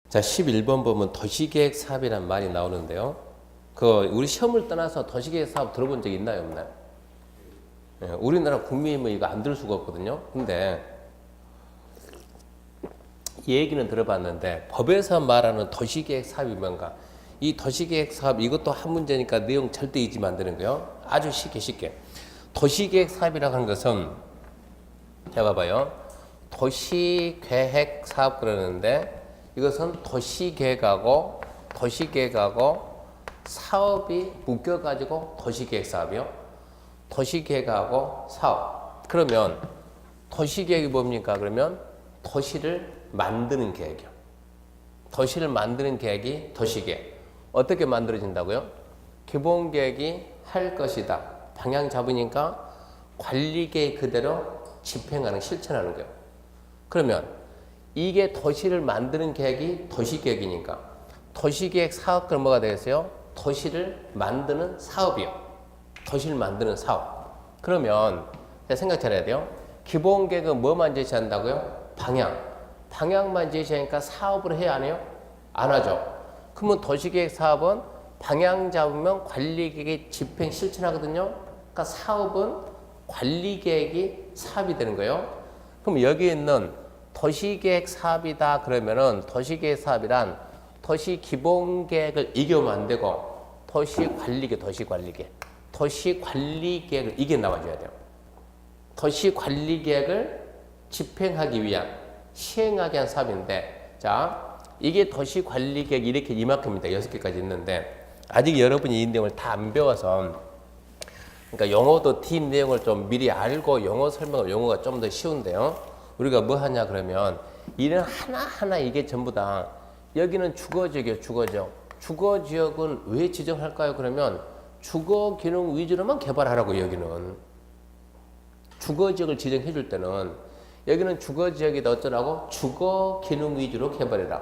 자, 11번 보면 도시계획 사업이란 말이 나오는데요. 우리 시험을 떠나서 도시계획 사업 들어본 적 있나요, 없나요? 예, 우리나라 국민이 이거 안 들을 수가 없거든요. 근데 이 얘기는 들어봤는데 법에서 말하는 도시계획 사업이 뭔가? 이 도시계획 사업 이것도 한 문제니까 내용 절대 잊으면 안 되는 거예요. 아주 쉽게. 도시계획 사업이라고 하는 것은 자 봐봐요. 도시계획 사업 그러는데 이것은 도시계획하고 사업이 묶여가지고 도시계획 사업이요. 도시계획하고 사업. 그러면 도시계획이 뭡니까? 그러면 도시를 만드는 계획이요. 도시를 만드는 계획이 도시계획. 어떻게 만들어진다고요? 기본계획이 할 것이다. 방향 잡으니까 관리계획 그대로 집행하는, 실천하는 거예요. 그러면 이게 도시를 만드는 계획이 도시계획이니까 도시계획 사업 그럼 뭐가 되겠어요? 도시를 만드는 사업이요. 도시를 만드는 사업. 그러면 생각 잘해야 돼요. 기본계획은 뭐만 제시한다고요? 방향만 제시하니까 사업을 해야 안 해요? 안 하죠. 그러면 도시계획 사업은 방향 잡으면 관리계획이 집행 실천하거든요. 그러니까 사업은 관리계획이 사업이 되는 거예요. 그럼 여기 있는 도시계획 사업이다 그러면은 도시계획 사업이란 도시 기본계획을 이겨오면 안 되고 도시관리계획을 이게 나와줘야 돼요. 도시관리계획을 집행하기 위한 시행하기 위한 사업인데 자 이게 도시관리계획 이렇게 이만큼입니다. 6개까지 있는데 아직 여러분이 이 내용을 다 안 배워서 그러니까 영어도 뒷 내용을 좀 미리 알고 영어 설명을 영어가 좀 더 쉬운데요. 우리가 뭐 하냐 그러면 이런 하나하나 이게 전부 다 여기는 주거지역이에요. 주거지역은 왜 지정할까요? 그러면 주거기능 위주로만 개발하라고 여기는. 주거지역을 지정해 줄 때는 여기는 주거지역이다 어쩌라고? 주거기능 위주로 개발해라.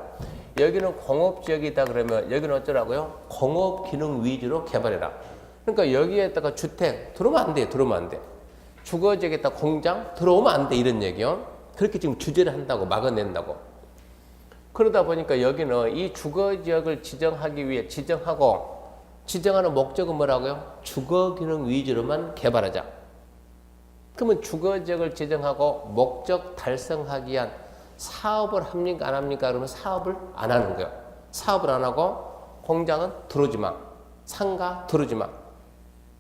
여기는 공업지역이다 그러면 여기는 어쩌라고요? 공업기능 위주로 개발해라. 그러니까 여기에다가 주택 들어오면 안 돼. 주거지역에다 공장 들어오면 안 돼. 이런 얘기요. 그렇게 지금 규제를 한다고 막아낸다고. 그러다 보니까 여기는 이 주거지역을 지정하기 위해 지정하는 목적은 뭐라고요? 주거기능 위주로만 개발하자. 그러면 주거지역을 지정하고 목적 달성하기 위한 사업을 합니까 안 합니까? 그러면 사업을 안 하는 거예요. 사업을 안 하고 공장은 들어오지 마. 상가 들어오지 마.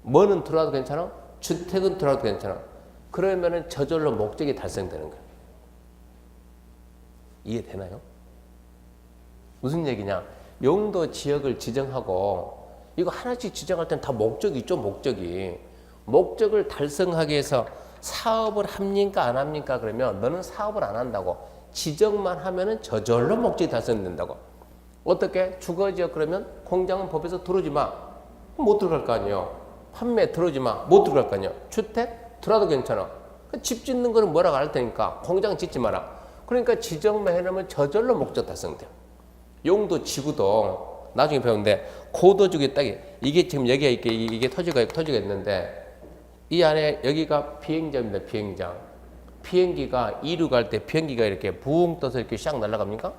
뭐는 들어와도 괜찮아? 주택은 들어와도 괜찮아. 그러면은 저절로 목적이 달성되는 거예요. 이해되나요? 무슨 얘기냐? 용도 지역을 지정하고 이거 하나씩 지정할 때는 다 목적이 있죠. 목적을 달성하기 위해서 사업을 합니까 안 합니까? 그러면 너는 사업을 안 한다고. 지정만 하면은 저절로 목적이 달성된다고. 어떻게? 주거지역 그러면 공장은 법에서 들어오지 마. 못 들어갈 거 아니에요. 판매 들어오지 마. 못 들어갈 거 아니에요. 주택 들어와도 괜찮아. 집 짓는 거는 뭐라고 할 테니까 공장 짓지 마라. 그러니까 지정만 해놓으면 저절로 목적 달성돼요. 용도 지구도 나중에 배우는데 고도지구에 딱 이게 지금 여기가 이게 토지가 있는데 이 안에 여기가 비행장입니다. 비행기가 이륙 갈 때 비행기가 이렇게 붕 떠서 이렇게 샥 날아갑니까?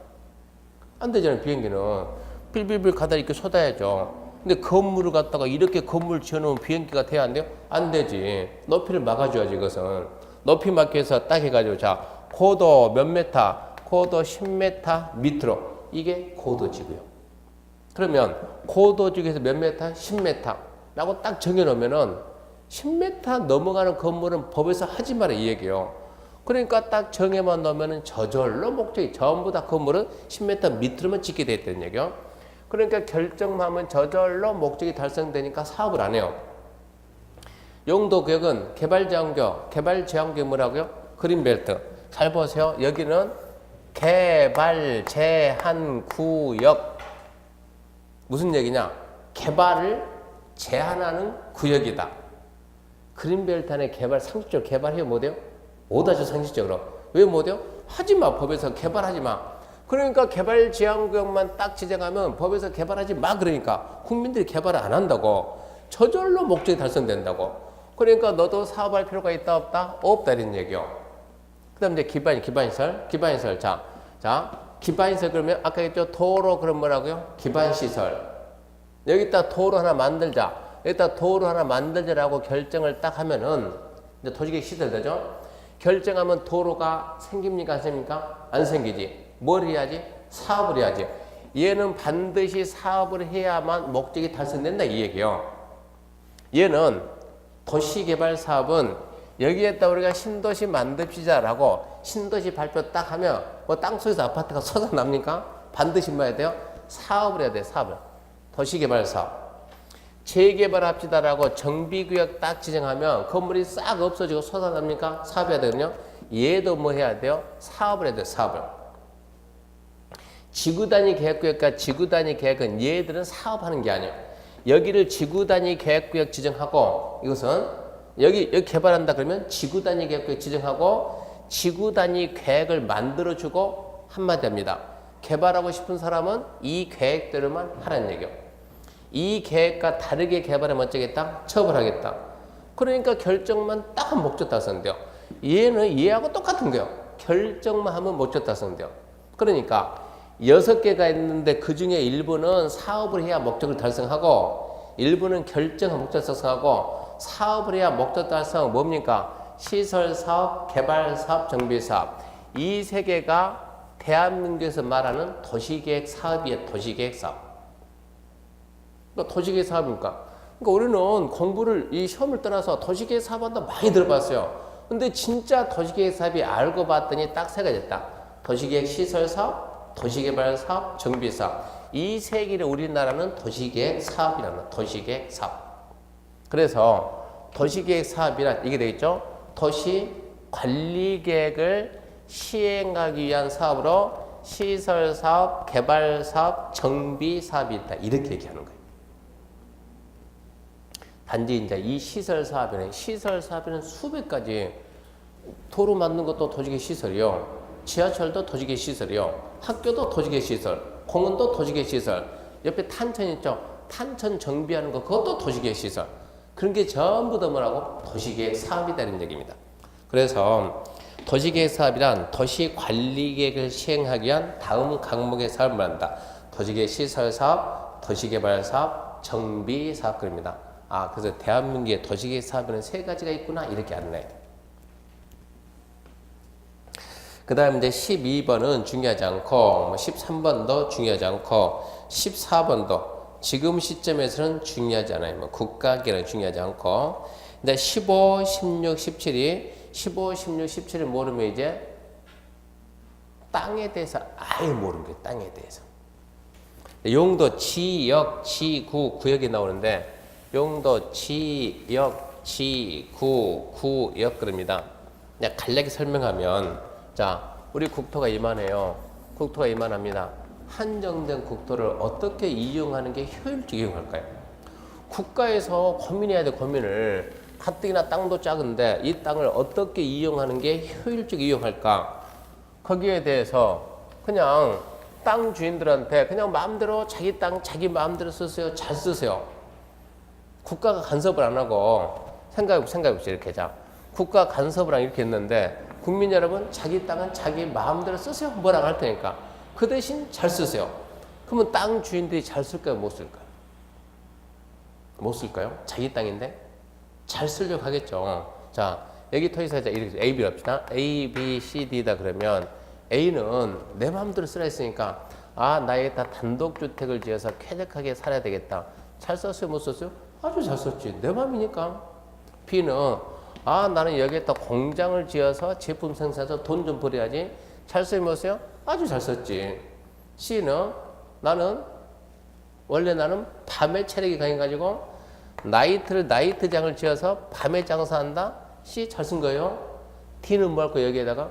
안 되잖아요. 비행기는 빌빌빌 가다 이렇게 쏟아야죠. 근데 건물을 갖다가 이렇게 건물 지어놓으면 비행기가 돼야 안 돼요? 안 되지. 높이를 막아줘야지. 이것은 높이 막기 위해서 딱 해가지고 자 고도 몇 메타? 고도 10m 밑으로. 이게 고도지구요. 그러면 고도지구에서 몇 메타? 10m 라고 딱 정해놓으면은 10m 넘어가는 건물은 법에서 하지 마라 이 얘기예요. 그러니까 딱 정해만 놓으면은 저절로 목적이 전부 다 건물은 10m 밑으로만 짓게 돼 있다는 얘기예요. 그러니까 결정하면 저절로 목적이 달성되니까 사업을 안 해요. 용도구역은 개발제한구역 뭐라고요? 그린벨트. 잘 보세요. 여기는 개발 제한 구역. 무슨 얘기냐? 개발을 제한하는 구역이다. 그린벨트 안에 개발 상식적으로 개발해요 못해요? 못하죠 상식적으로. 왜 못해요? 하지마. 법에서 개발하지 마. 그러니까 개발 제한구역만 딱 지정하면 법에서 개발하지 마. 그러니까 국민들이 개발을 안 한다고. 저절로 목적이 달성된다고. 그러니까 너도 사업할 필요가 있다 없다? 없다 이런 얘기요. 그 다음 이제 기반시설. 자 기반시설 그러면 아까 했죠? 도로 그럼 뭐라고요? 기반시설. 여기다 도로 하나 만들자. 여기다 도로 하나 만들자라고 결정을 딱 하면은 이제 도시계획 시설 되죠? 결정하면 도로가 생깁니까? 안 생깁니까? 안 생기지. 뭘 해야지? 사업을 해야지. 얘는 반드시 사업을 해야만 목적이 달성된다 이 얘기예요. 얘는 도시개발 사업은 여기에다 우리가 신도시 만듭시다라고 신도시 발표 딱 하면 뭐 땅속에서 아파트가 솟아납니까? 반드시 뭐 해야 돼요? 사업을 해야 돼요. 사업을. 도시개발 사업. 재개발합시다라고 정비구역 딱 지정하면 건물이 싹 없어지고 솟아납니까? 사업해야 되거든요. 얘도 뭐 해야 돼요? 사업을 해야 돼요. 사업을. 지구단위 계획구역과 지구단위 계획은 얘들은 사업하는 게 아니에요. 여기를 지구단위 계획구역 지정하고 이것은 여기 개발한다 그러면 지구단위 계획구역 지정하고 지구단위 계획을 만들어주고 한마디 합니다. 개발하고 싶은 사람은 이 계획대로만 하라는 얘기예요. 이 계획과 다르게 개발하면 어쩌겠다? 처벌하겠다. 그러니까 결정만 딱 하면 목적 달성돼요. 얘는 얘하고 똑같은 거예요. 결정만 하면 목적 달성돼요. 그러니까 6개가 있는데 그 중에 일부는 사업을 해야 목적을 달성하고 일부는 결정한 목적 달성하고 사업을 해야 목적 달성 뭡니까? 시설사업, 개발사업, 정비사업. 이 3개가 대한민국에서 말하는 도시계획 사업이에요. 도시계획 사업. 그러니까 도시계획 사업입니까? 그러니까 우리는 공부를 이 시험을 떠나서 도시계획 사업한다 많이 들어봤어요. 근데 진짜 도시계획 사업이 알고 봤더니 딱 3가지 있다. 도시계획 시설사업, 도시개발사업, 정비사업. 이 3개를 우리나라는 도시계획 사업이라는 거예요. 도시계획 사업. 그래서 도시계획 사업이란 이게 되겠죠? 도시 관리계획을 시행하기 위한 사업으로 시설사업, 개발사업, 정비사업이 있다. 이렇게 얘기하는 거예요. 단지 이제 이 시설사업에는 수백 가지 도로 만든 것도 도시계획 시설이요. 지하철도 도시계획 시설이요. 학교도 도시계획 시설. 공원도 도시계획 시설. 옆에 탄천 있죠. 탄천 정비하는 거 그것도 도시계획 시설. 그런 게 전부 다 뭐라고? 도시계획 사업이라는 얘기입니다. 그래서 도시계획 사업이란 도시관리계획을 시행하기 위한 다음 항목의 사업을 말한다. 도시계획 시설사업, 도시개발사업, 정비사업 그럽니다. 아, 그래서 대한민국의 도시계획 사업에는 3가지가 있구나 이렇게 알아야 돼. 그 다음 이제 12번은 중요하지 않고 13번도 중요하지 않고 14번도 지금 시점에서는 중요하지 않아요. 뭐 국가계는 중요하지 않고 근데 15, 16, 17이 15, 16, 17을 모르면 이제 땅에 대해서 아예 모르는 거예요. 땅에 대해서. 용도, 지역, 지구, 구역이 나오는데 용도, 지역, 지구, 구역 그럽니다. 그냥 간략히 설명하면 자, 우리 국토가 이만해요. 국토가 이만합니다. 한정된 국토를 어떻게 이용하는 게 효율적으로 이용할까요? 국가에서 고민해야 돼, 고민을. 가뜩이나 땅도 작은데 이 땅을 어떻게 이용하는 게 효율적으로 이용할까? 거기에 대해서 그냥 땅 주인들한테 그냥 마음대로 자기 땅 자기 마음대로 쓰세요. 잘 쓰세요. 국가가 간섭을 안 하고 생각해보세요. 이렇게 자, 국가 간섭을 안 이렇게 했는데 국민 여러분 자기 땅은 자기 마음대로 쓰세요. 뭐라고 할 테니까 그 대신 잘 쓰세요. 그러면 땅 주인들이 잘 쓸까요? 못 쓸까요? 못 쓸까요? 자기 땅인데 잘 쓰려고 하겠죠. 자, 여기 토지사 이렇게 A, B를 합시다. A, B, C, D다 그러면 A는 내 마음대로 쓰라 했으니까 아, 나에다 단독주택을 지어서 쾌적하게 살아야 되겠다. 잘 썼어요? 못 썼어요? 아주 잘 썼지. 내 마음이니까. B는 아, 나는 여기에다 공장을 지어서 제품 생산해서 돈 좀 벌어야지. 잘 써요? 못 써요? 아주 잘 썼지. C는 원래 나는 밤에 체력이 강해가지고 나이트장을 지어서 밤에 장사한다? C 잘 쓴 거예요. D는 뭐 할 거예요? 여기에다가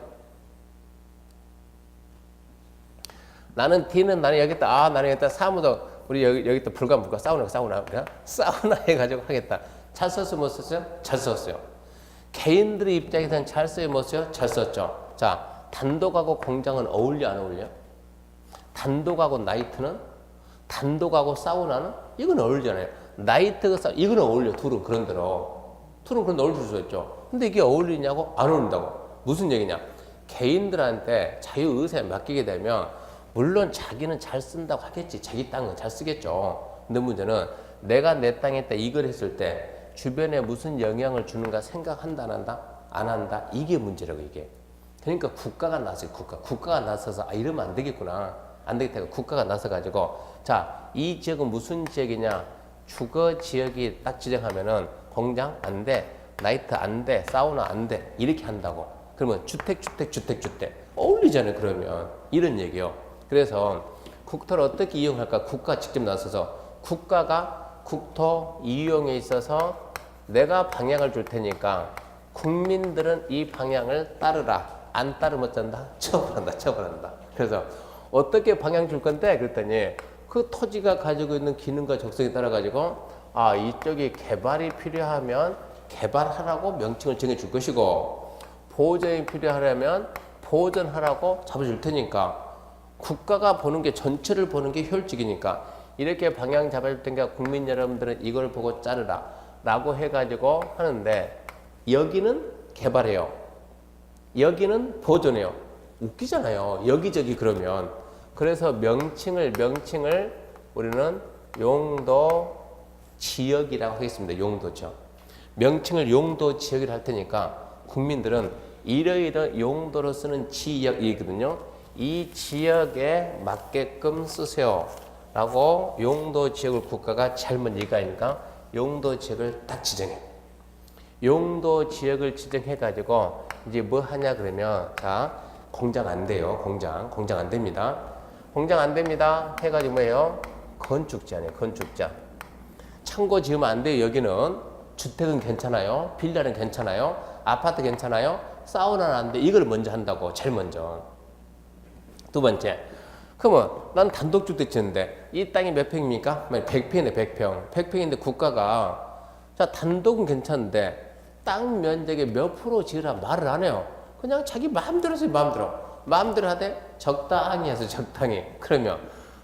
나는 여기다 사무도 우리 여기다 불가 사우나 해가지고 하겠다. 잘 썼어요? 못 썼어요? 잘 썼어요. 개인들의 입장에서는 잘 써요? 못 써요? 잘 썼죠. 자, 단독하고 공장은 어울려 안 어울려? 단독하고 나이트는? 단독하고 사우나는? 이건 어울리잖아요. 나이트가 이건 어울려. 둘은 그런대로. 어울릴 수 있죠. 근데 이게 어울리냐고? 안 어울린다고. 무슨 얘기냐? 개인들한테 자유의사에 맡기게 되면 물론 자기는 잘 쓴다고 하겠지. 자기 땅은 잘 쓰겠죠. 근데 문제는 내가 내 땅에다 이걸 했을 때 주변에 무슨 영향을 주는가 생각한다 안 한다? 안 한다. 이게 문제라고 이게. 그러니까 국가가 나서요. 국가가 나서서 이러면 안 되겠구나. 안 되겠다. 국가가 나서 가지고 자, 이 지역은 무슨 지역이냐? 주거 지역이 딱 지정하면은 공장 안 돼. 나이트 안 돼. 사우나 안 돼. 이렇게 한다고. 그러면 주택. 어울리잖아요. 그러면 이런 얘기요. 그래서 국토를 어떻게 이용할까? 국가 직접 나서서 국가가 국토 이용에 있어서 내가 방향을 줄 테니까 국민들은 이 방향을 따르라. 안 따르면 어쩐다? 처벌한다. 그래서 어떻게 방향 줄 건데? 그랬더니 그 토지가 가지고 있는 기능과 적성에 따라 가지고 이쪽이 개발이 필요하면 개발하라고 명칭을 정해 줄 것이고 보존이 필요하려면 보존하라고 잡아줄 테니까 국가가 보는 게 전체를 보는 게 효율적이니까 이렇게 방향 잡아줄 테니까 국민 여러분들은 이걸 보고 자르라 라고 해가지고 하는데 여기는 개발해요. 여기는 보존해요. 웃기잖아요. 여기저기 그러면. 그래서 명칭을 우리는 용도 지역이라고 하겠습니다. 용도죠. 명칭을 용도 지역이라 할 테니까 국민들은 이러이러 용도로 쓰는 지역이거든요. 이 지역에 맞게끔 쓰세요. 라고 용도 지역을 국가가 잘못 얘기하니까 용도 지역을 딱 지정해. 용도 지역을 지정해 가지고 이제 뭐 하냐 그러면 자, 공장 안 돼요. 공장 안 됩니다. 공장 안 됩니다. 해 가지고 뭐예요? 건축자네. 건축자. 창고 지으면 안 돼요. 여기는 주택은 괜찮아요. 빌라는 괜찮아요. 아파트 괜찮아요. 사우나는 안 돼. 이걸 먼저 한다고. 제일 먼저. 두 번째. 그러면 난 단독주택 짓는데 이 땅이 몇 평입니까? 100평이네. 100평. 100평인데 국가가 자, 단독은 괜찮은데 땅 면적의 몇 프로 지으라 말을 안 해요. 그냥 자기 마음대로 해서 마음대로 하되 적당히 해서 적당히. 그러면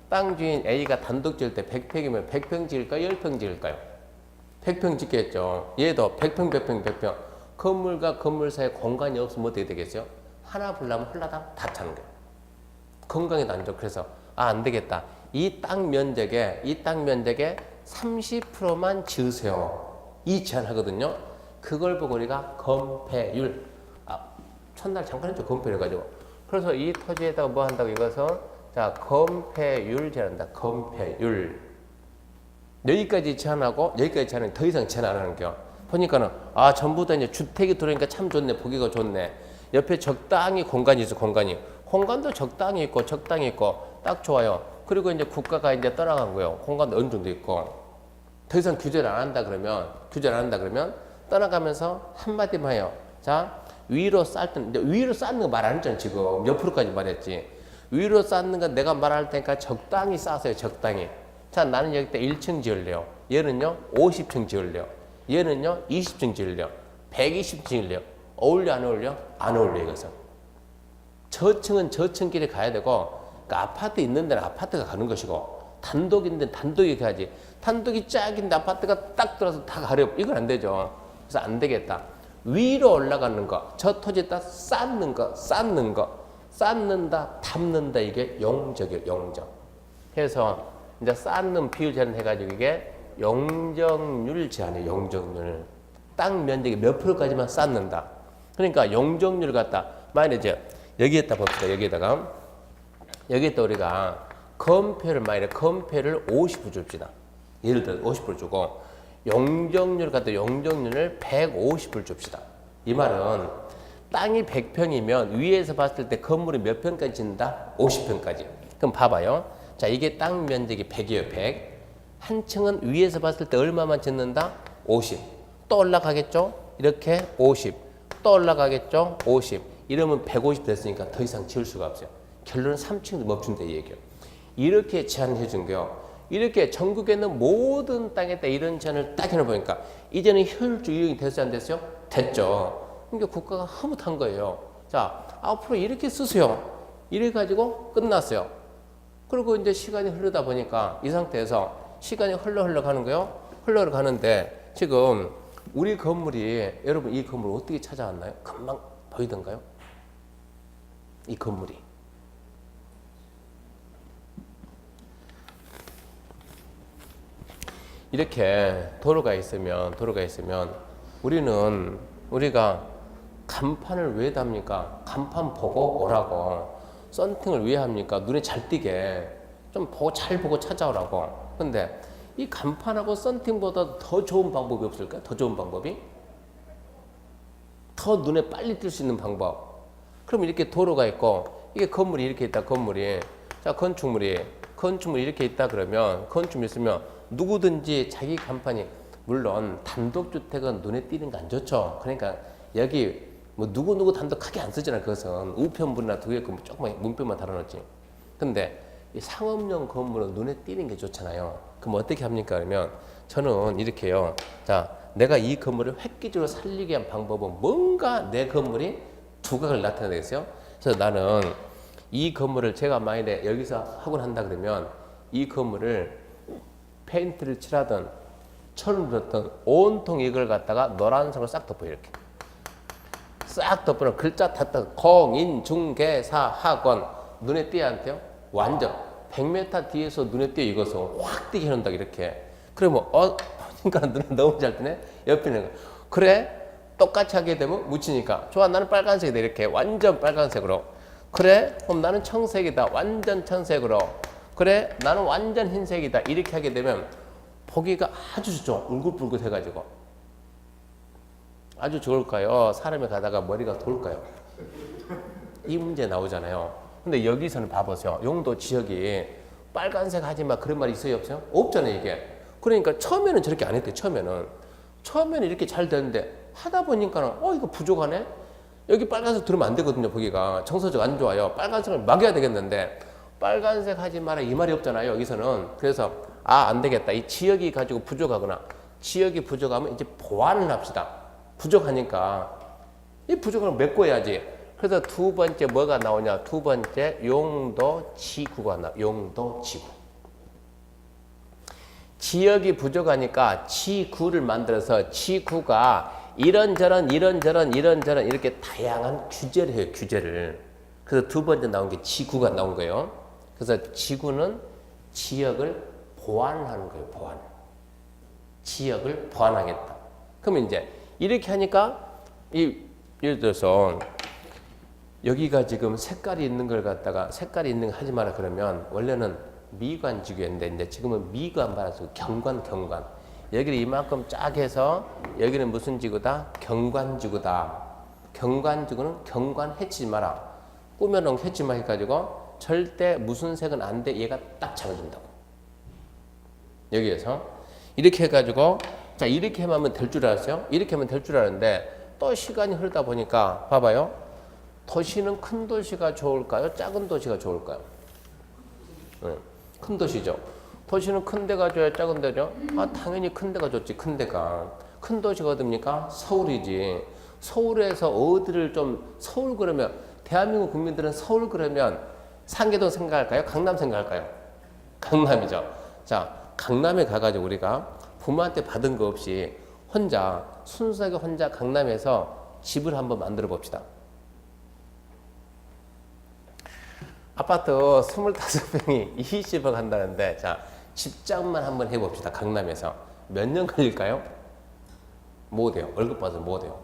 땅 주인 A가 단독 지을 때 100평이면 100평 지을까요? 10평 지을까요? 100평 짓겠죠. 얘도 100평. 건물과 건물 사이에 공간이 없으면 어떻게 되겠어요? 하나 불나면 홀라당 다 차는 거예요. 건강에도 안 좋고. 그래서 안 되겠다. 이 땅 면적에 30%만 지으세요. 이 제한하거든요. 그걸 보고 우리가 건폐율. 첫날 잠깐 했죠. 건폐율 가지고. 그래서 이 토지에다가 뭐 한다고 이것은 자, 건폐율 제한한다. 건폐율. 여기까지 제한하고 여기까지 제한하면 더 이상 제한 안 하는 거요. 보니까는 전부 다 이제 주택이 들어오니까 참 좋네. 보기가 좋네. 옆에 적당히 공간이 있어. 공간도 적당히 있고 딱 좋아요. 그리고 이제 국가가 이제 떠나간 거예요. 공간도 어느 정도 있고. 더 이상 규제를 안 한다 그러면 떠나가면서 한마디만 해요. 자, 위로 쌓는 거 말 안 했잖아. 지금 몇 프로까지 말했지. 위로 쌓는 건 내가 말할 테니까 적당히 쌓으세요. 적당히. 자, 나는 여기다 1층 지을래요. 얘는요 50층 지을래요. 얘는요 20층 지을래요. 120층 지을래요. 어울려 안 어울려? 안 어울려. 이것은 저층은 저층끼리 가야 되고, 그러니까 아파트 있는 데는 아파트가 가는 것이고, 단독인데 단독이 가야지. 단독이 짝인데 아파트가 딱 들어서 다 가려. 이건 안 되죠. 그래서 안 되겠다. 위로 올라가는 거, 저 토지에다 쌓는 거, 쌓는다, 담는다. 이게 용적이에요. 용적. 그래서 이제 쌓는 비율 제한 해가지고 이게 용적률 제한이에요. 용적률. 땅 면적이 몇 프로까지만 쌓는다. 그러니까 용적률 갖다 만약에 이제 여기에다 봅시다. 여기에다 우리가 건폐를 50% 줍시다. 예를 들어 50% 주고 용적률 갖다 용적률을 150을 줍시다. 이 말은 땅이 100평이면 위에서 봤을 때 건물이 몇 평까지 짓는다? 50평까지. 그럼 봐봐요. 자, 이게 땅 면적이 100이에요. 100. 한 층은 위에서 봤을 때 얼마만 짓는다? 50. 또 올라가겠죠? 이렇게 50. 또 올라가겠죠? 50. 이러면 150 됐으니까 더 이상 지을 수가 없어요. 결론은 3층도 멈춘다 이 얘기예요. 이렇게 제한해 준 거요. 이렇게 전국에 있는 모든 땅에다 이런 제한을 딱 해놓으니까 이제는 효율적 이용이 됐어요? 안 됐어요? 됐죠. 그러니까 국가가 흐뭇한 거예요. 자, 앞으로 이렇게 쓰세요. 이래 가지고 끝났어요. 그리고 이제 시간이 흐르다 보니까 이 상태에서 시간이 흘러 가는 거예요. 흘러 가는데 지금 우리 건물이, 여러분 이 건물 어떻게 찾아왔나요? 금방 보이던가요? 이 건물이 이렇게 도로가 있으면 우리가 간판을 왜 답니까? 간판 보고 오라고. 썬팅을 왜 합니까? 눈에 잘 띄게 좀 보고 잘 보고 찾아오라고. 근데 이 간판하고 썬팅보다 더 좋은 방법이 없을까요? 더 좋은 방법이? 더 눈에 빨리 띌 수 있는 방법. 그럼 이렇게 도로가 있고 이게 건물이 이렇게 있다. 건물이. 자, 건축물이 이렇게 있다 그러면 건축물이 있으면 누구든지 자기 간판이 물론 단독주택은 눈에 띄는 거 안 좋죠. 그러니까 여기 뭐 누구 단독 크게 안 쓰잖아요. 그것은 우편물이나 두개 조그만 문표만 달아놓지. 근데 이 상업용 건물은 눈에 띄는 게 좋잖아요. 그럼 어떻게 합니까? 그러면 저는 이렇게요. 자, 내가 이 건물을 획기적으로 살리기 위한 방법은 뭔가 내 건물이 두각을 나타내겠어요. 그래서 나는 이 건물을 제가 만약에 여기서 학원 한다 그러면 이 건물을 페인트를 칠하든 철을 넣든 온통 이걸 갖다가 노란색으로 싹 덮어 이렇게 싹 덮으면 글자 다 공인중개사 학원 눈에 띄어야 안 띄어요? 완전 100m 뒤에서 눈에 띄어 이것을 확 띄게 해놓는다 이렇게. 그러면 그러니까 눈에 너무 잘 띄네. 옆에 있는 거 그래 똑같이 하게 되면 묻히니까 좋아 나는 빨간색이다 이렇게 완전 빨간색으로. 그래 그럼 나는 청색이다 완전 청색으로. 그래 나는 완전 흰색이다 이렇게 하게 되면 보기가 아주 좋죠. 울긋불긋 해가지고 아주 좋을까요? 사람이 가다가 머리가 돌까요? 이 문제 나오잖아요. 근데 여기서는 봐보세요. 용도 지역이 빨간색 하지마 그런 말이 있어요 없어요? 없잖아요 이게. 그러니까 처음에는 저렇게 안 했대요. 처음에는 이렇게 잘 되는데 하다 보니까는 이거 부족하네. 여기 빨간색 들으면 안 되거든요. 보기가 정서적 안 좋아요. 빨간색을 막아야 되겠는데 빨간색 하지 마라 이 말이 없잖아요. 여기서는. 그래서 안 되겠다. 이 지역이 가지고 부족하거나 지역이 부족하면 이제 보완을 합시다. 부족하니까 이 부족을 메꿔야지. 그래서 두 번째 뭐가 나오냐? 두 번째 용도 지구가 나와. 용도 지구. 지역이 부족하니까 지구를 만들어서 지구가 이런저런 이렇게 다양한 규제를 해요. 규제를. 그래서 두 번째 나온 게 지구가 나온 거예요. 그래서 지구는 지역을 보완하는 거예요. 보완. 지역을 보완하겠다. 그러면 이제 이렇게 하니까 예를 들어서 여기가 지금 색깔이 있는 걸 갖다가 색깔이 있는 거 하지 마라 그러면 원래는 미관지구였는데 이제 지금은 미관 말아서 경관. 여기를 이만큼 쫙 해서 여기는 무슨 지구다? 경관지구다. 경관지구는 경관 해치지 마라. 꾸며놓은 거 해치지 마 해가지고 절대 무슨 색은 안 돼. 얘가 딱 잡아준다고. 여기에서 이렇게 해가지고 자 이렇게 하면 될 줄 알았어요? 이렇게 하면 될 줄 알았는데 또 시간이 흐르다 보니까 봐봐요. 도시는 큰 도시가 좋을까요? 작은 도시가 좋을까요? 큰 도시죠. 도시는 큰 데가 좋아요? 작은 데죠? 당연히 큰 데가 좋지. 큰 데가. 큰 도시가 어딥니까? 서울이지. 서울에서 어디를 좀 서울 그러면 대한민국 국민들은 서울 그러면 상계동 생각할까요? 강남 생각할까요? 강남이죠. 자, 강남에 가가지고 우리가 부모한테 받은 거 없이 혼자 순수하게 혼자 강남에서 집을 한번 만들어 봅시다. 아파트 25평이 20억 한다는데 자 집장만 한번 해봅시다. 강남에서 몇 년 걸릴까요? 뭐 돼요? 월급 받아서 뭐 돼요?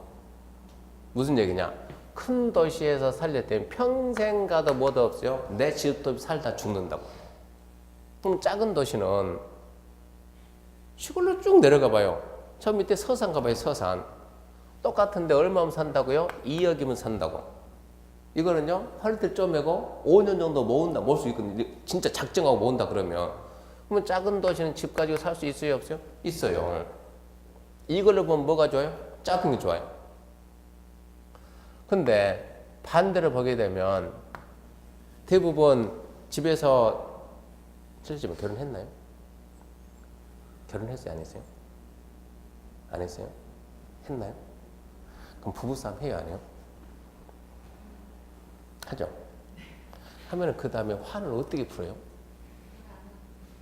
무슨 얘기냐? 큰 도시에서 살렸더니 평생 가도 뭐도 없어요. 내 집도 살다 죽는다고. 그럼 작은 도시는 시골로 쭉 내려가 봐요. 저 밑에 서산 가봐요. 서산. 똑같은데 얼마면 산다고요? 2억이면 산다고. 이거는요, 허리띠 쪼매고 5년 정도 모은다, 모을 수 있거든요. 진짜 작정하고 모은다 그러면. 그러면 작은 도시는 집 가지고 살 수 있어요, 없어요? 있어요. 이걸로 보면 뭐가 좋아요? 작은 게 좋아요. 근데 반대로 보게 되면 대부분 집에서 실제로 결혼했나요? 결혼했어요, 안 했어요? 안 했어요? 했나요? 그럼 부부싸움 해요, 안 해요? 하죠. 하면은 그 다음에 화를 어떻게 풀어요?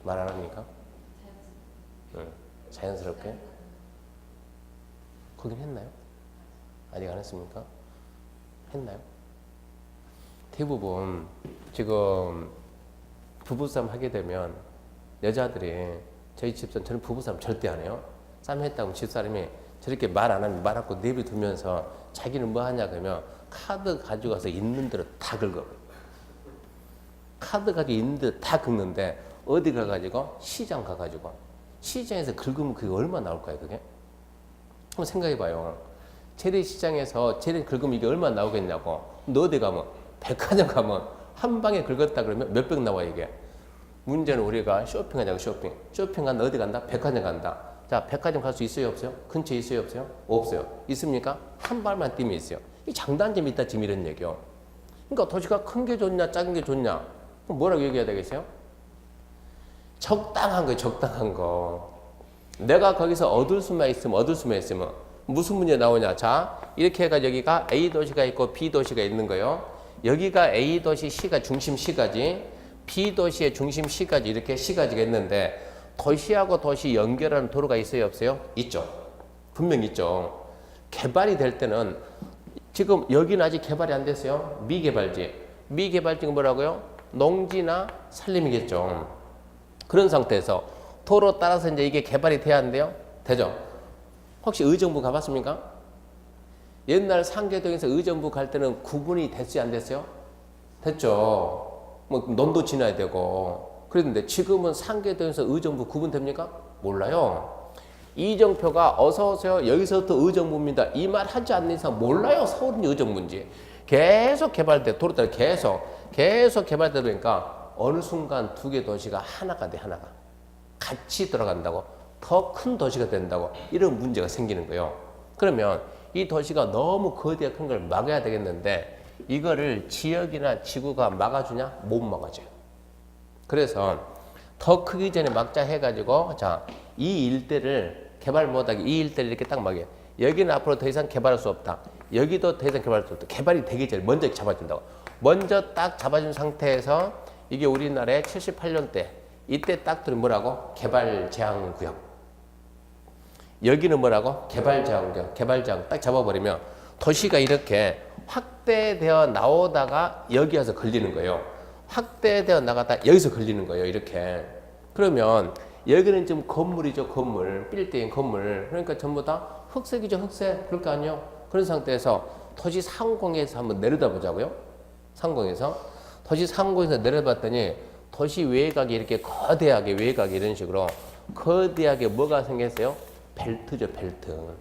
말 안 합니까? 자연스럽게. 거긴 했나요? 아직 안 했습니까? 했나요? 대부분 지금 부부싸움 하게 되면 여자들이 저희 집사람 저는 부부싸움 절대 안 해요. 싸움했다고 집사람이 저렇게 말 안 하면 말 않고 내비두면서 자기는 뭐 하냐 그러면 카드 가지고 가서 있는 대로 다 긁어. 카드 가지고 있는 대로 다 긁는데 어디 가가지고 시장 가가지고 시장에서 긁으면 그게 얼마 나올 거예요 그게? 한번 생각해봐요. 재래시장에서 재래 긁으면 이게 얼마 나오겠냐고. 너 어디 가면 백화점 가면 한 방에 긁었다 그러면 몇백 나와 이게. 문제는 우리가 쇼핑하자고 쇼핑 간다 어디 간다? 백화점 간다. 자 백화점 갈 수 있어요 없어요? 근처에 있어요 없어요? 없어요. 있습니까? 한 발만 뛰면 있어요. 이 장단점이 있다 지금 이런 얘기요. 그러니까 도시가 큰 게 좋냐 작은 게 좋냐 그럼 뭐라고 얘기해야 되겠어요? 적당한 거예요 적당한 거. 내가 거기서 얻을 수만 있으면 무슨 문제 나오냐. 자 이렇게 해가 여기가 A 도시가 있고 B 도시가 있는 거예요. 여기가 A 도시 C가 중심 C가지 B 도시의 중심 C까지 이렇게 C가지가 있는데 도시하고 도시 연결하는 도로가 있어요 없어요? 있죠. 분명히 있죠. 개발이 될 때는 지금 여기는 아직 개발이 안 됐어요. 미개발지가 뭐라고요? 농지나 산림이겠죠. 그런 상태에서 도로 따라서 이제 이게 개발이 돼야 한대요. 되죠. 혹시 의정부 가봤습니까? 옛날 상계동에서 의정부 갈 때는 구분이 됐어요 안 됐어요? 됐죠. 뭐 논도 지나야 되고 그랬는데 지금은 상계동에서 의정부 구분됩니까? 몰라요. 이정표가 어서 오세요 여기서부터 의정부입니다 이 말 하지 않는 이상 몰라요. 서울은 의정부인지. 계속 개발돼 도로 따라 계속 개발되다 보니까 어느 순간 두 개 도시가 하나가 돼. 하나가 같이 들어간다고 더 큰 도시가 된다고 이런 문제가 생기는 거예요. 그러면 이 도시가 너무 거대하게 큰 걸 막아야 되겠는데 이거를 지역이나 지구가 막아주냐? 못 막아줘요. 그래서 더 크기 전에 막자 해가지고 자, 이 일대를 개발 못하게 이 일대를 이렇게 딱 막아요. 여기는 앞으로 더 이상 개발할 수 없다. 여기도 더 이상 개발할 수 없다. 개발이 되기 전에 먼저 잡아준다고. 먼저 딱 잡아준 상태에서 이게 우리나라의 78년대 이때 딱 들은 뭐라고? 개발 제한 구역. 여기는 뭐라고? 개발 제한 구역. 개발 제한 딱 잡아버리면 도시가 이렇게 확대되어 나오다가 여기 와서 걸리는 거예요. 확대되어 나가다 여기서 걸리는 거예요. 이렇게. 그러면 여기는 지금 건물이죠. 건물. 빌딩 건물. 그러니까 전부 다 흑색이죠. 흑색. 그럴 거 아니에요. 그런 상태에서 도시 상공에서 한번 내려다 보자고요. 상공에서. 도시 상공에서 내려봤더니 도시 외곽이 이렇게 거대하게 외곽이 이런 식으로 거대하게 뭐가 생겼어요? 벨트죠. 벨트.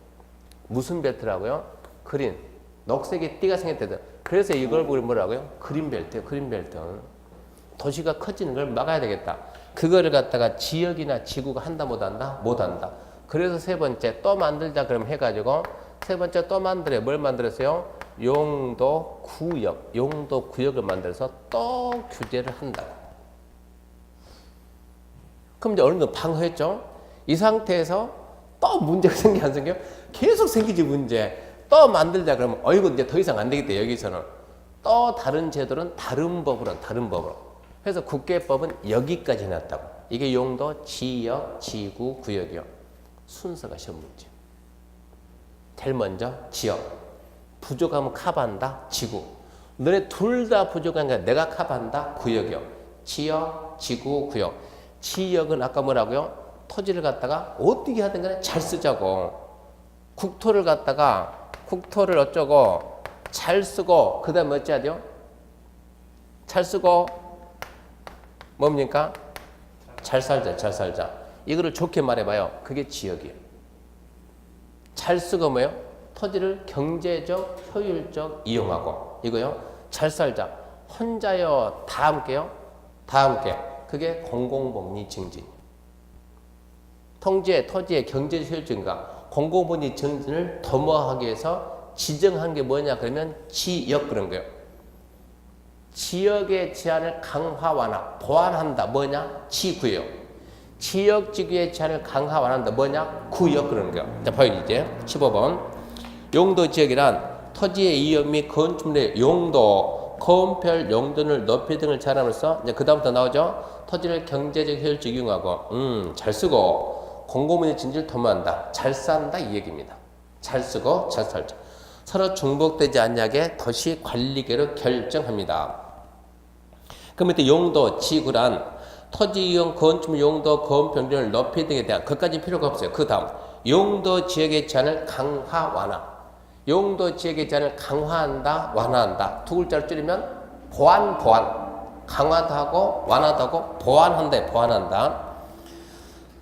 무슨 벨트라고요? 그린. 녹색의 띠가 생겼대요. 그래서 이걸 뭐라고요? 그린벨트예요. 그린벨트. 도시가 커지는 걸 막아야 되겠다. 그거를 갖다가 지역이나 지구가 한다 못한다? 못한다. 그래서 세 번째 또 만들자 그럼 해가지고 세 번째 또 만들어요. 뭘 만들었어요? 용도 구역을 만들어서 또 규제를 한다고. 그럼 이제 어느 정도 방어했죠? 이 상태에서 또 문제가 생기 안 생겨요? 계속 생기지 문제. 또 만들자 그러면 어이구 이제 더 이상 안 되겠다. 여기서는 또 다른 제도는 다른 법으로. 그래서 국계법은 여기까지 해놨다고. 이게 용도, 지역, 지구, 구역이요. 순서가 시험 문제. 제일 먼저 지역. 부족하면 커버한다. 지구. 너네 둘 다 부족하니까 내가 커버한다. 구역이요. 지역, 지구, 구역. 지역은 아까 뭐라고요? 토지를 갖다가 어떻게 하든 간에 잘 쓰자고. 국토를 어쩌고 잘 쓰고 그 다음에 어찌해야 돼요? 잘 쓰고 뭡니까? 잘 살자. 이거를 좋게 말해봐요. 그게 지역이에요. 잘 쓰고 뭐예요? 토지를 경제적, 효율적 이용하고 이거요. 잘 살자. 혼자요. 다 함께요. 다 함께. 그게 공공복리 증진. 토지의 경제적 효율적인가? 공공복리 증진을 도모하기 위해서 지정한 게 뭐냐 그러면 지역 그런 거예요. 지역의 제한을 강화 완화 보완한다. 뭐냐? 지구예요. 지역 지구의 제한을 강화 완화한다. 뭐냐? 구역 그런 거예요. 자, 봐요 이제 15번. 용도 지역이란 토지의 이용 및 건축물의 용도, 건폐율, 용도를 높이 등을 제한함으로써 이제 그 다음부터 나오죠. 토지를 경제적 효율적 이용하고 잘 쓰고 공공물의 진지를 도모한다. 잘 산다 이 얘기입니다. 잘 쓰고 잘 살자. 서로 중복되지 않냐게 도시 관리계로 결정합니다. 그 밑에 용도, 지구란 토지 이용, 건축 용도, 거원 평균을 높이 등에 대한 그까지 필요가 없어요. 그 다음 용도 지역의 제한을 강화, 완화. 용도 지역의 제한을 강화한다, 완화한다. 두 글자를 줄이면 보완. 강화도 하고 완화도 하고 보완한다, 보완한다.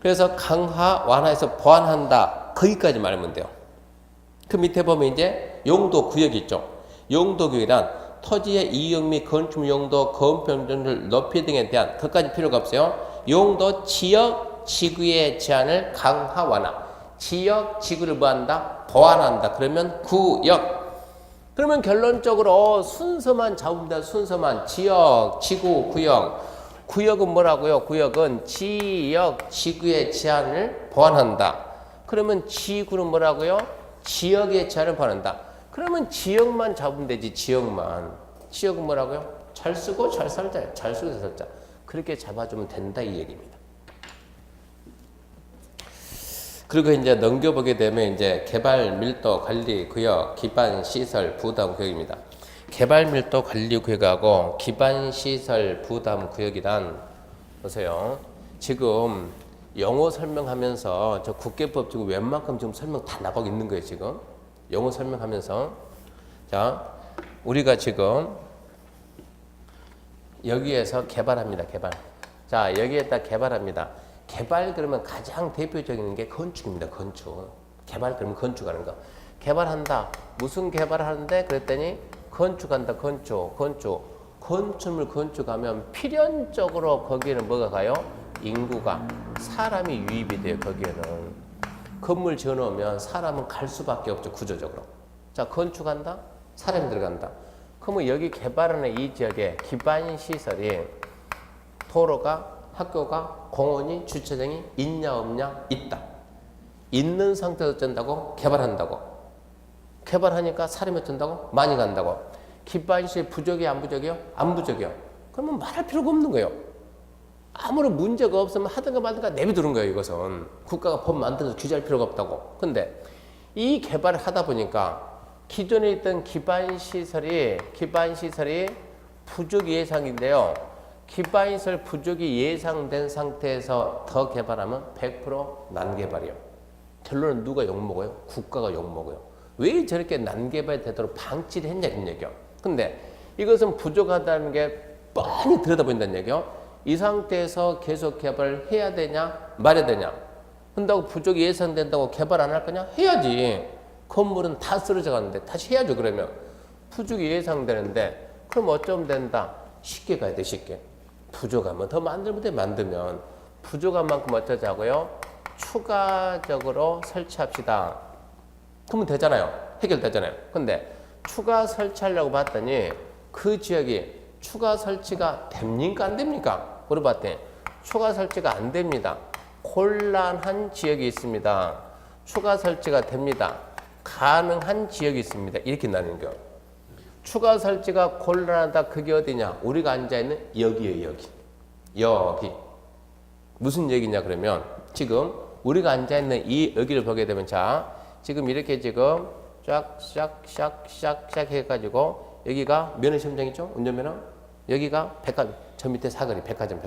그래서 강화, 완화해서 보완한다. 거기까지 말하면 돼요. 그 밑에 보면 이제 용도 구역이 있죠. 용도 구역이란 토지의 이용 및 건축 용도, 거원 평균을 높이 등에 대한 그까지 필요가 없어요. 용도 지역, 지구의 제한을 강화, 완화. 지역, 지구를 뭐한다? 보완한다. 그러면 구역. 그러면 결론적으로 순서만 잡으면 돼. 순서만. 지역, 지구, 구역. 구역은 뭐라고요? 구역은 지역, 지구의 제한을 보완한다. 그러면 지구는 뭐라고요? 지역의 제한을 보완한다. 그러면 지역만 잡으면 되지. 지역만. 지역은 뭐라고요? 잘 쓰고 잘 살자. 잘 쓰고 잘 살자. 그렇게 잡아주면 된다 이 얘기입니다. 그리고 이제 넘겨보게 되면 이제 개발 밀도 관리 구역, 기반 시설 부담 구역입니다. 개발 밀도 관리 구역하고 기반 시설 부담 구역이란 보세요. 지금 영어 설명하면서 저 국계법 지금 웬만큼 지금 설명 다 나가고 있는 거예요, 지금. 영어 설명하면서. 자, 우리가 지금 여기에서 개발합니다, 개발. 자, 여기에다 개발합니다. 개발 그러면 가장 대표적인 게 건축입니다. 건축. 개발 그러면 건축하는 거. 개발한다. 무슨 개발을 하는데 그랬더니 건축한다. 건축물 건축하면 필연적으로 거기에는 뭐가 가요? 인구가. 사람이 유입이 돼요. 거기에는. 건물 지어놓으면 사람은 갈 수밖에 없죠. 구조적으로. 자, 건축한다. 사람이 들어간다. 그러면 여기 개발하는 이 지역에 기반 시설이 도로가, 학교가, 공원이, 주차장이 있냐 없냐? 있다. 있는 상태에서 쩐다고? 개발한다고. 개발하니까 사람이 어쩐다고? 많이 간다고. 기반시설 부족이에요? 안 부족이에요? 안 부족이에요. 그러면 말할 필요가 없는 거예요. 아무런 문제가 없으면 하든가 말든가 내비두는 거예요. 이것은. 국가가 법 만들어서 규제할 필요가 없다고. 근데 이 개발을 하다 보니까 기존에 있던 기반시설이 부족 예상인데요. 기반시설 부족이 예상된 상태에서 더 개발하면 100% 난개발이에요. 결론은 누가 욕먹어요? 국가가 욕먹어요. 왜 저렇게 난개발이 되도록 방치를 했냐 이런 얘기요. 근데 이것은 부족하다는 게 뻔히 들여다본다는 얘기요. 이 상태에서 계속 개발을 해야 되냐 말아야 되냐. 한다고 부족이 예상된다고 개발 안 할 거냐? 해야지. 건물은 다 쓰러져 가는데 다시 해야죠. 그러면 부족이 예상되는데 그럼 어쩌면 된다. 쉽게 가야 돼. 쉽게. 부족하면 더 만들면 돼. 만들면 부족한 만큼 어쩌자고요? 추가적으로 설치합시다. 그러면 되잖아요. 해결되잖아요. 근데 추가 설치하려고 봤더니 그 지역이 추가 설치가 됩니까? 안 됩니까? 물어봤더니 추가 설치가 안 됩니다. 곤란한 지역이 있습니다. 추가 설치가 됩니다. 가능한 지역이 있습니다. 이렇게 나누는 거예요. 추가 설치가 곤란하다. 그게 어디냐? 우리가 앉아있는 여기에요. 여기. 여기. 무슨 얘기냐 그러면 지금 우리가 앉아있는 이 여기를 보게 되면 자 지금 이렇게 지금 쫙 해가지고 여기가 면허시험장이죠? 운전면허? 여기가 백화점. 저 밑에 사거리 백화점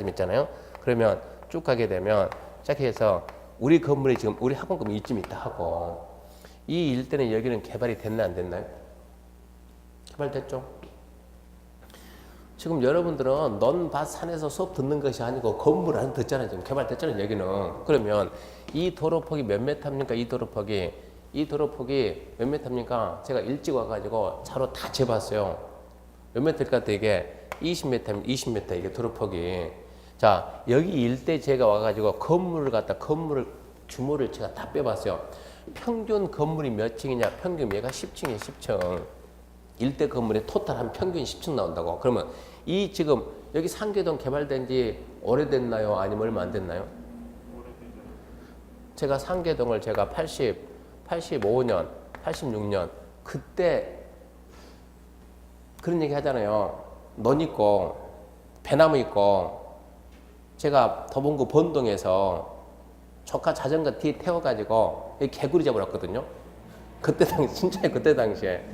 있잖아요. 그러면 쭉 가게 되면 쫙 해서 우리 건물이 지금 우리 학원 건물이 이쯤 있다 하고 이 일대는 여기는 개발이 됐나 안 됐나요? 개발됐죠? 지금 여러분들은 논밭 산에서 수업 듣는 것이 아니고 건물 안에 듣잖아요. 지금 개발됐잖아요. 여기는. 그러면 이 도로폭이 몇 메타입니까? 이 도로폭이 몇 메타입니까? 제가 일찍 와가지고 차로 다 재봤어요. 몇 메타일까? 이게 20m, 이게 도로폭이. 자, 여기 일대 제가 와가지고 건물 규모를 제가 다 빼봤어요. 평균 건물이 몇 층이냐? 평균 얘가 10층이에요, 10층. 일대 건물의 토탈 한 평균 10층 나온다고. 그러면 이 지금 여기 상계동 개발된 지 오래됐나요? 아니면 얼마 안 됐나요? 제가 상계동을 제가 85년, 86년 그때 그런 얘기 하잖아요. 논 있고 배나무 있고 제가 더본구 본동에서 조카 자전거 뒤에 태워가지고 개구리 잡으러 왔거든요. 그때 당시에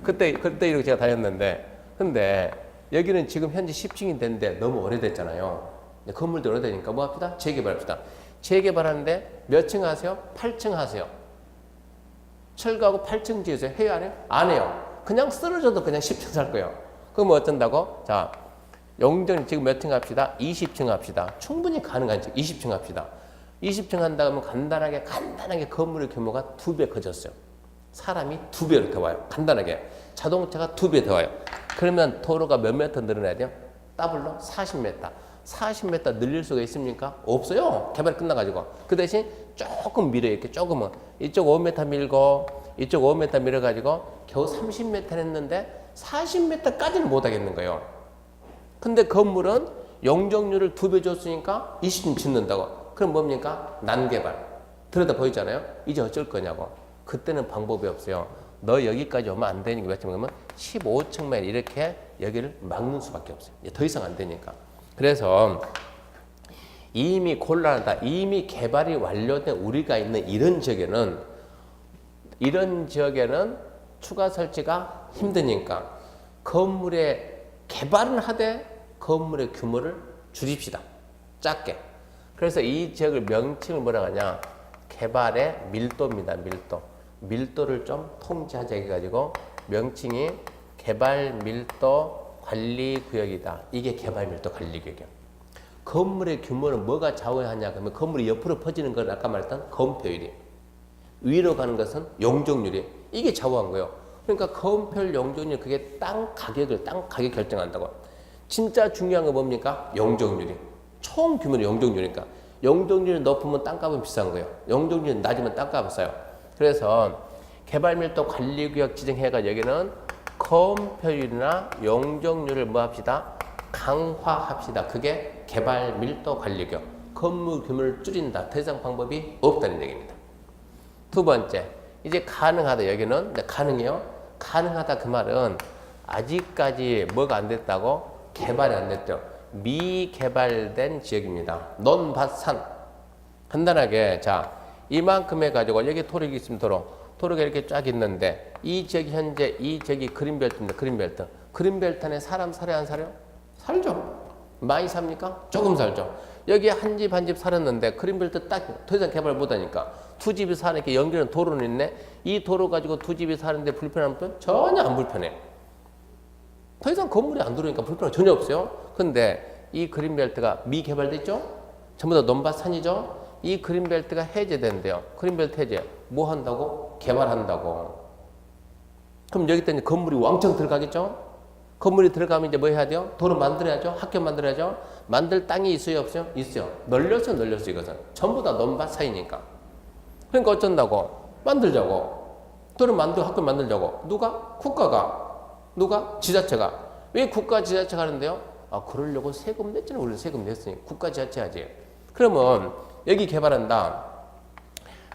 이렇게 제가 다녔는데 근데 여기는 지금 현재 10층이 됐는데 너무 오래됐잖아요. 건물들 오래되니까 뭐 합시다? 재개발합시다. 재개발하는데 몇 층 하세요? 8층 하세요. 철거하고 8층 지으세요. 해요 안 해요? 안 해요. 그냥 쓰러져도 그냥 10층 살 거예요. 그럼 뭐 어쩐다고? 자, 용적률 지금 몇 층 합시다? 20층 합시다. 충분히 가능한 층 20층 합시다. 20층 한다 그러면 간단하게 건물의 규모가 2배 커졌어요. 사람이 2배로 더 와요. 간단하게. 자동차가 2배 더 와요. 그러면 도로가 몇 미터 늘어나야 돼요? 더블로 40m. 40m 늘릴 수가 있습니까? 없어요. 개발이 끝나가지고. 그 대신 조금 밀어요. 이렇게 조금은. 이쪽 5m 밀고 이쪽 5m 밀어가지고 겨우 30m 했는데 40m까지는 못 하겠는 거예요. 근데 건물은 용적률을 2배 줬으니까 20층 짓는다고. 그럼 뭡니까? 난개발. 들여다 보이잖아요. 이제 어쩔 거냐고. 그때는 방법이 없어요. 너 여기까지 오면 안 되니까 몇 층 그러면 15층만 이렇게 여기를 막는 수밖에 없어요. 더 이상 안 되니까. 그래서 이미 곤란하다. 이미 개발이 완료된 우리가 있는 이런 지역에는 추가 설치가 힘드니까 건물의 개발은 하되 건물의 규모를 줄입시다. 작게. 그래서 이 지역을 명칭을 뭐라 하냐? 개발의 밀도입니다. 밀도를 좀 통제하자 해가지고 명칭이 개발 밀도 관리 구역이다. 이게 개발 밀도 관리 구역이에요. 건물의 규모는 뭐가 좌우하냐 그러면 건물이 옆으로 퍼지는 건 아까 말했던 건폐율이, 위로 가는 것은 용적률이, 이게 좌우한 거예요. 그러니까 건폐율, 용적률, 그게 땅 가격 결정한다고. 진짜 중요한 건 뭡니까? 용적률이. 총 규모는 용적률이니까. 용적률이 높으면 땅값은 비싼 거예요. 용적률이 낮으면 땅값은 싸요. 그래서 개발밀도 관리구역 지정해가 여기는 건폐율이나 용적률을 뭐 합시다? 강화합시다. 그게 개발밀도 관리구역. 건물 규모를 줄인다. 더 이상 방법이 없다는 얘기입니다. 두 번째, 이제 가능하다. 여기는 가능해요. 가능하다 그 말은 아직까지 뭐가 안 됐다고? 개발이 안 됐죠. 미개발된 지역입니다. 논밭산. 간단하게 자 이만큼 해가지고 여기 토력이 있으면 도로가 이렇게 쫙 있는데 이 지역이 현재 이 지역이 그린벨트입니다. 그린벨트 안에 사람 살아요 안 살아요? 살죠. 많이 삽니까? 조금 살죠. 여기 한 집 한 집 살았는데 그린벨트 딱 더 이상 개발 못하니까 두 집이 사는 이렇게 연결하는 도로는 있네. 이 도로 가지고 두 집이 사는데 불편한 분? 전혀 안 불편해. 더 이상 건물이 안 들어오니까 불편한 전혀 없어요. 근데 이 그린벨트가 미개발됐죠? 전부 다 논밭산이죠? 이 그린벨트가 해제된대요. 그린벨트 해제. 뭐 한다고? 개발한다고. 그럼 여기 때문에 건물이 왕창 들어가겠죠? 건물이 들어가면 이제 뭐 해야 돼요? 도로 만들어야죠? 학교 만들어야죠? 만들 땅이 있어요? 없어요? 있어요. 널렸어 이것은. 전부 다 논밭사이니까. 그러니까 어쩐다고? 만들자고. 도로 만들고 학교 만들자고. 누가? 국가가. 누가? 지자체가. 왜 국가 지자체가 하는데요? 아, 그러려고 세금 냈잖아요. 우리 세금 냈으니 국가 지자체 하지. 그러면 여기 개발한다.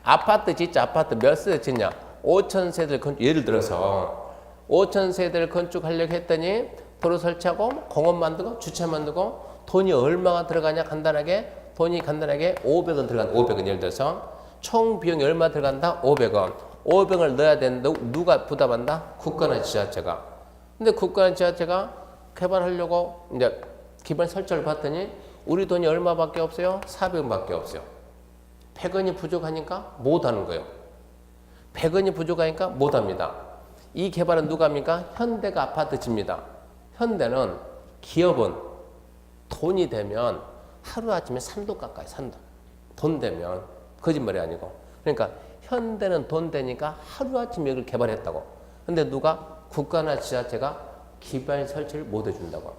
아파트 짓자. 아파트 몇 세대 짓냐? 5,000세대를 건축. 예를 들어서 5,000세대를 건축하려고 했더니 도로 설치하고 공원 만들고 주차 만들고 돈이 얼마가 들어가냐? 돈이 간단하게 500원 들어간다. 500원 예를 들어서 총 비용이 얼마 들어간다? 500원. 500원을 넣어야 되는데 누가 부담한다? 국가나 지자체가. 근데 국가나 지자체가 개발하려고 이제 기반 설정을 봤더니 우리 돈이 얼마밖에 없어요? 400원밖에 없어요. 100원이 부족하니까 못 하는 거예요. 100원이 부족하니까 못 합니다. 이 개발은 누가 합니까? 현대가 아파트 집니다. 현대는 기업은 돈이 되면 하루아침에 산도 깎아요. 산도. 돈 되면. 거짓말이 아니고. 그러니까 현대는 돈 되니까 하루아침에 여기를 개발했다고. 근데 누가? 국가나 지자체가 기반 설치를 못 해준다고.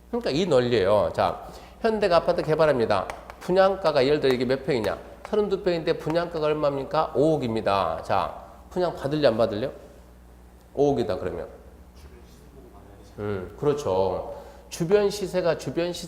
그러니까 이 논리예요. 자, 현대가 아파트 개발합니다. 분양가가 예를 들어 이게 몇 평이냐? 32평인데 분양가가 얼마입니까? 5억입니다. 자, 분양 받을래 안 받을래요? 5억이다 그러면. 그렇죠. 주변 시세가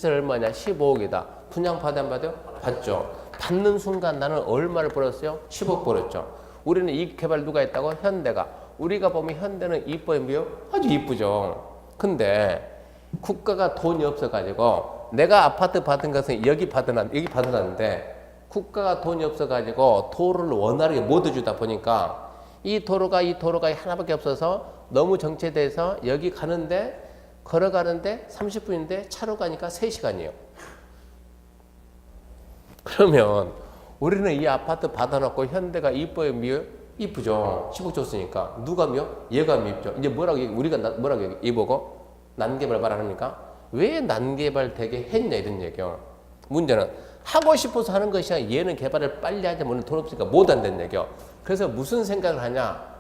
얼마냐? 15억이다. 분양 받아 안 받아요? 받죠. 받는 순간 나는 얼마를 벌었어요? 10억 벌었죠. 우리는 이 개발 누가 했다고? 현대가. 우리가 보면 현대는 이뻐요? 아주 이쁘죠. 근데 국가가 돈이 없어가지고 내가 아파트 받은 것은 여기 받아놨는데 국가가 돈이 없어가지고 도로를 원활하게 못 해주다 보니까 이 도로가 하나밖에 없어서 너무 정체돼서 여기 걸어가는데 30분인데 차로 가니까 3시간이에요. 그러면 우리는 이 아파트 받아놓고 현대가 이뻐요, 미워요? 이쁘죠. 10억 줬으니까. 누가 미워? 얘가 밉죠. 이제 뭐라고, 우리가 뭐라고 이보고? 난개발 말하니까? 왜 난개발 되게 했냐, 이런 얘기요. 문제는 하고 싶어서 하는 것이 아니라 얘는 개발을 빨리 하자, 뭐는 돈 없으니까 못 한다는 얘기요. 그래서 무슨 생각을 하냐?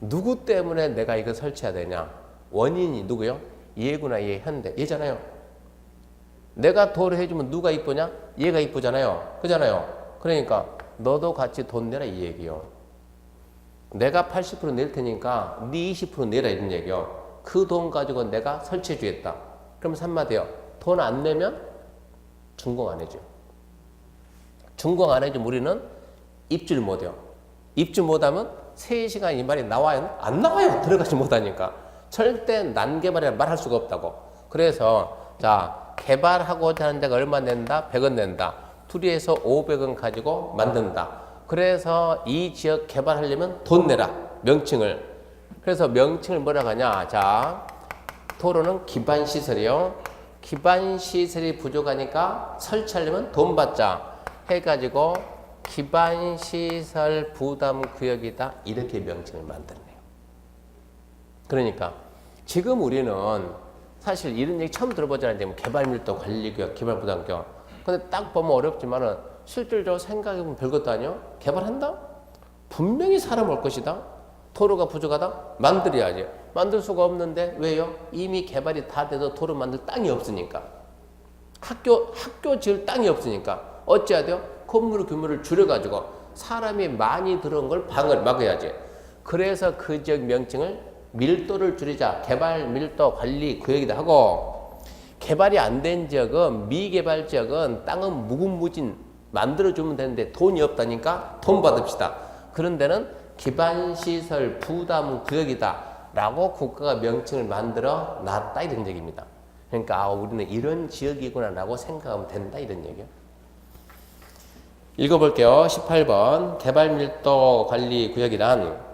누구 때문에 내가 이거 설치해야 되냐? 원인이 누구요? 얘구나, 얘 현대. 얘잖아요. 내가 도를 해주면 누가 이쁘냐? 얘가 이쁘잖아요. 그잖아요. 그러니까 너도 같이 돈 내라, 이 얘기요. 내가 80% 낼 테니까 네 20% 내라, 이런 얘기요. 그 돈 가지고 내가 설치해 주겠다. 그럼 한마디요. 돈 안 내면 준공 안 해줘. 준공 안 해주면 우리는 입주를 못해요. 입주 못하면 3시간 이 말이 나와요? 안 나와요. 들어가지 못하니까. 절대 난개발이라 말할 수가 없다고. 그래서 자, 개발하고자 하는 데가 얼마 낸다? 100원 낸다. 둘이서 500원 가지고 만든다. 그래서 이 지역 개발하려면 돈 내라. 명칭을. 그래서 명칭을 뭐라고 하냐? 자, 도로는 기반시설이요. 기반시설이 부족하니까 설치하려면 돈 받자 해가지고 기반시설 부담구역이다. 이렇게 명칭을 만들네요. 그러니까 지금 우리는 사실 이런 얘기 처음 들어보잖아요. 개발밀도 관리구역, 개발부담구역. 근데 딱 보면 어렵지만은 실질적으로 생각해보면 별것도 아니요. 개발한다? 분명히 사람 올 것이다. 도로가 부족하다? 만들어야지. 만들 수가 없는데 왜요? 이미 개발이 다 돼도 도로 만들 땅이 없으니까. 학교 지을 땅이 없으니까. 어찌해야 돼요? 건물 규모를 줄여가지고 사람이 많이 들어온 걸 막아야지. 그래서 그 지역 명칭을 밀도를 줄이자. 개발 밀도 관리 구역이다 하고, 개발이 안 된 지역은, 미개발 지역은 땅은 무궁무진 만들어주면 되는데 돈이 없다니까 돈 받읍시다. 그런 데는 기반시설 부담구역이다 라고 국가가 명칭을 만들어 놨다, 이런 얘기입니다. 그러니까 우리는 이런 지역이구나 라고 생각하면 된다, 이런 얘기예요. 읽어볼게요. 18번 개발밀도 관리구역이란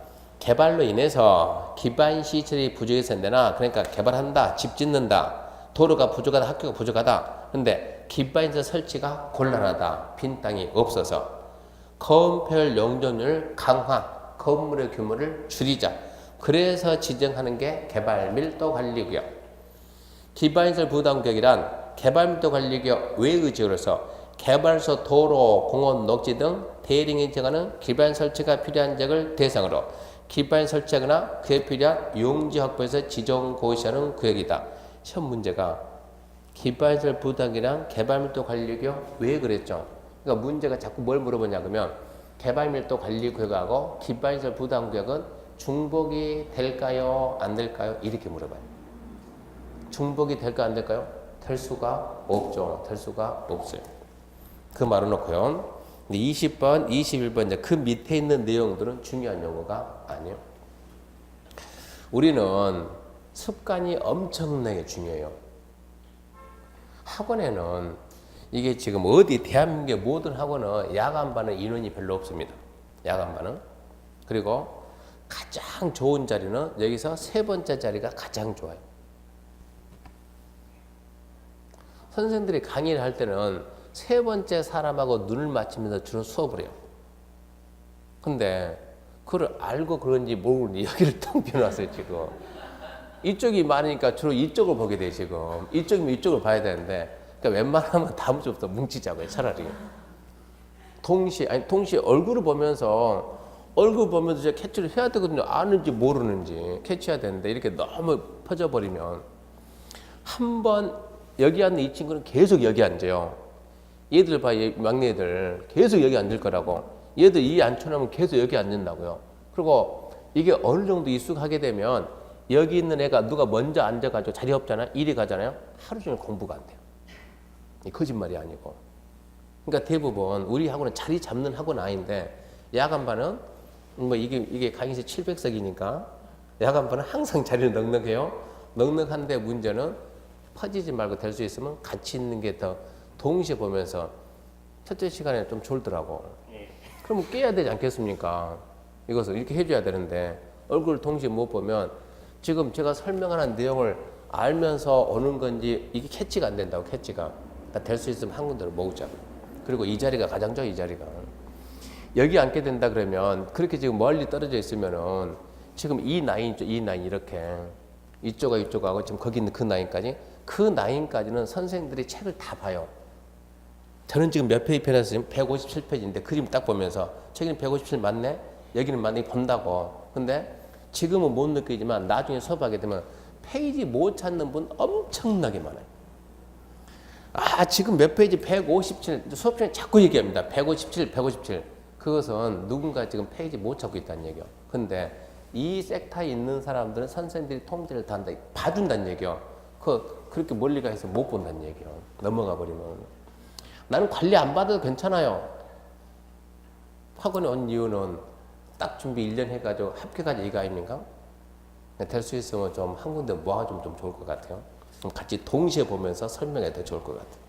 개발로 인해서 기반시설이 부족해서 되나, 그러니까 개발한다, 집 짓는다, 도로가 부족하다, 학교가 부족하다. 근데 기반시설 설치가 곤란하다, 빈 땅이 없어서. 건폐율 용적률 강화, 건물의 규모를 줄이자. 그래서 지정하는 게 개발밀도관리구역. 기반시설 부담구역이란 개발밀도관리구역 외의 지역으로서 개발소, 도로, 공원, 녹지 등 대량이 정하는 기반 설치가 필요한 지역을 대상으로 기반 설치하거나 그에 필요한 용지 확보에서 지정 고시하는 구역이다. 시험 문제가 기반시설 부담구역이란 개발밀도관리구역 왜 그랬죠? 그러니까 문제가 자꾸 뭘 물어보냐 그러면 개발밀도관리구역하고 기반시설 부담구역은 중복이 될까요? 안 될까요? 이렇게 물어봐요. 중복이 될까 안 될까요? 될 수가 없죠. 될 수가 없어요. 그 말을 놓고요. 20번, 21번 그 밑에 있는 내용들은 중요한 용어가 아니에요. 우리는 습관이 엄청나게 중요해요. 학원에는 이게 지금 어디 대한민국의 모든 학원은 야간반은 인원이 별로 없습니다. 야간반은. 그리고 가장 좋은 자리는 여기서 3번째 자리가 가장 좋아요. 선생들이 강의를 할 때는 3번째 사람하고 눈을 맞추면서 주로 수업을 해요. 근데 그걸 알고 그런지 모르는지 여기를 텅 비워놨어요, 지금. 이쪽이 많으니까 주로 이쪽을 보게 돼, 지금. 이쪽이면 이쪽을 봐야 되는데. 그러니까 웬만하면 다음 주부터 뭉치자고요, 차라리. 동시에 얼굴을 보면서 이제 캐치를 해야 되거든요. 아는지 모르는지 캐치해야 되는데 이렇게 너무 퍼져버리면 한 번 여기 앉는 이 친구는 계속 여기 앉아요. 얘들 봐, 막내들 계속 여기 앉을 거라고. 얘들 이 앉혀놓으면 계속 여기 앉는다고요. 그리고 이게 어느 정도 익숙하게 되면 여기 있는 애가 누가 먼저 앉아가지고 자리 없잖아요. 이리 가잖아요. 하루 종일 공부가 안 돼요. 거짓말이 아니고. 그러니까 대부분 우리 학원은 자리 잡는 학원 아닌데 야간반은 뭐 이게 강의실 700석이니까 야간반은 항상 자리는 넉넉해요. 넉넉한데 문제는 퍼지지 말고 될 수 있으면 같이 있는 게 더 동시에 보면서 첫째 시간에 좀 졸더라고. 그러면 깨야 되지 않겠습니까? 이것을 이렇게 해줘야 되는데 얼굴을 동시에 못 보면 지금 제가 설명하는 내용을 알면서 오는 건지 이게 캐치가 안 된다고. 캐치가 될 수 있으면 한 군데로 모으자. 그리고 이 자리가 가장 좋아, 이 자리가. 여기 앉게 된다 그러면 그렇게 지금 멀리 떨어져 있으면은 지금 이 라인 있죠, 이 라인 이렇게 이쪽하고 지금 거기 있는 그 라인까지, 그 라인까지는 선생님들이 책을 다 봐요. 저는 지금 몇 페이지 펴놨어요? 157페이지인데 그림 딱 보면서 책은 157 맞네? 여기는 맞네? 본다고. 근데 지금은 못 느끼지만 나중에 수업하게 되면 페이지 못 찾는 분 엄청나게 많아요. 아, 지금 몇 페이지? 157. 수업 중에 자꾸 얘기합니다. 157, 157. 그것은 누군가 지금 페이지 못 찾고 있다는 얘기요. 근데 이 섹터에 있는 사람들은 선생님들이 통제를 다 한다, 봐준다는 얘기요. 그렇게 멀리 가서 못 본다는 얘기요. 넘어가 버리면. 나는 관리 안 받아도 괜찮아요. 학원에 온 이유는 딱 준비 1년 해가지고 합격하자 이거 아닙니까? 될 수 있으면 좀 한 군데 모아주면 좀 좋을 것 같아요. 같이 동시에 보면서 설명해도 더 좋을 것 같아요.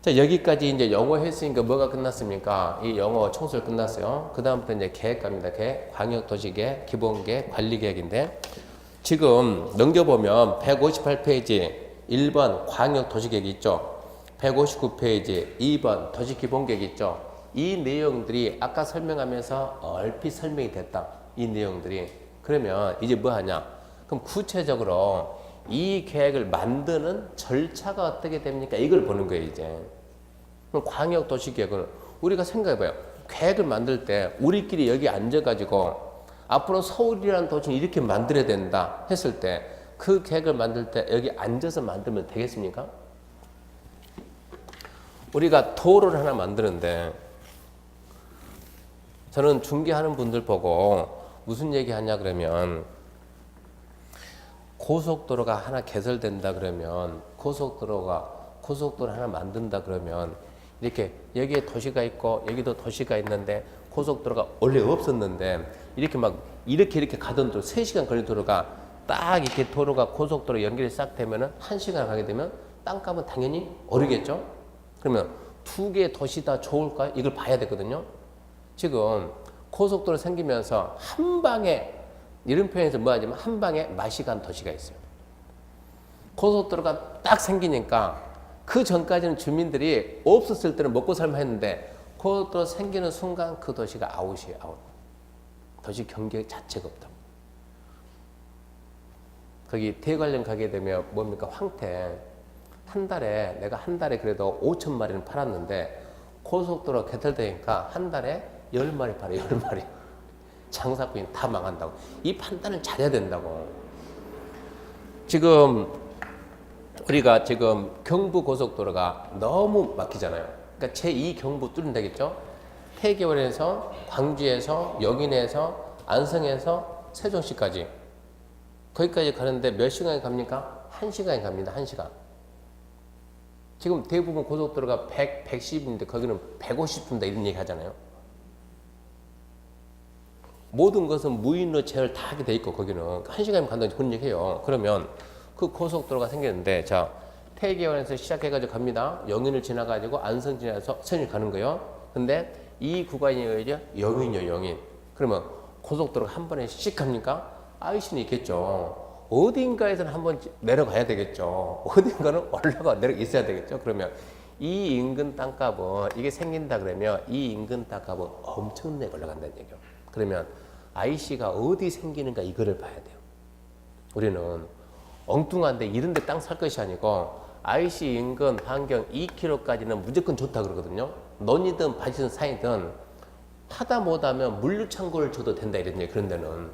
자, 여기까지 이제 영어 했으니까 뭐가 끝났습니까? 이 영어 청소를 끝났어요. 그 다음부터 이제 계획과입니다. 계획, 광역도시계획, 기본계획, 관리계획인데, 지금 넘겨보면 158페이지 1번 광역도시계획 있죠? 159페이지 2번 도시기본계획 있죠? 이 내용들이 아까 설명하면서 얼핏 설명이 됐다. 이 내용들이. 그러면 이제 뭐 하냐? 그럼 구체적으로 이 계획을 만드는 절차가 어떻게 됩니까? 이걸 보는 거예요, 이제. 그럼 광역도시계획은 우리가 생각해봐요. 계획을 만들 때 우리끼리 여기 앉아가지고 앞으로 서울이라는 도시를 이렇게 만들어야 된다 했을 때 그 계획을 만들 때 여기 앉아서 만들면 되겠습니까? 우리가 도로를 하나 만드는데 저는 중개하는 분들 보고 무슨 얘기 하냐 그러면 고속도로가 하나 개설된다 그러면 고속도로 하나 만든다 그러면 이렇게 여기에 도시가 있고 여기도 도시가 있는데 고속도로가 원래 없었는데 이렇게 막 이렇게 가던 도로 3시간 걸린 도로가 딱 이렇게 도로가 고속도로 연결이 싹 되면은 1시간 가게 되면 땅값은 당연히 오르겠죠. 그러면 두 개의 도시 다 좋을까요? 이걸 봐야 되거든요. 지금 고속도로 생기면서 한 방에 이런 표현에서 뭐 하냐면 한 방에 맛이 간 도시가 있어요. 고속도로가 딱 생기니까 그 전까지는 주민들이 없었을 때는 먹고 살만 했는데 고속도로 생기는 순간 그 도시가 아웃이에요. 아웃. 도시 경계 자체가 없다. 거기 대관령 가게 되면 뭡니까? 황태. 내가 한 달에 그래도 5천 마리는 팔았는데 고속도로 개설되니까 한 달에 10마리 팔아요. 10마리. 장사꾼이 다 망한다고. 이 판단을 잘해야 된다고. 지금 우리가 지금 경부 고속도로가 너무 막히잖아요. 그러니까 제2 경부 뚫으면 되겠죠. 폐계원에서 광주에서 영인에서 안성에서 세종시까지 거기까지 가는데 몇 시간이 갑니까? 1시간이 갑니다. 1시간. 지금 대부분 고속도로가 110인데 거기는 150분다 이런 얘기 하잖아요. 모든 것은 무인으로 제어를 다 하게 돼 있고 거기는 1시간이면 간다고 그런 얘기 해요. 그러면 그 고속도로가 생겼는데 자 폐계원에서 시작해가지고 갑니다. 영인을 지나가지고 안성 지나서 세종 가는 거예요. 근데 이 구간이 어디죠? 영인이요, 영인. 그러면 고속도로가 한 번에 씩 갑니까? IC는 있겠죠. 어딘가에서는 한번 내려가야 되겠죠. 어딘가는 올라가 내려 있어야 되겠죠. 그러면 이 인근 땅값은 이게 생긴다 그러면 이 인근 땅값은 엄청나게 올라간다는 얘기죠. 그러면 IC가 어디 생기는가 이거를 봐야 돼요. 우리는 엉뚱한데 이런 데 땅 살 것이 아니고 IC 인근 반경 2km까지는 무조건 좋다 그러거든요. 논이든 밭이든 산이든 하다 못하면 물류창고를 줘도 된다 이런 얘기. 그런 데는.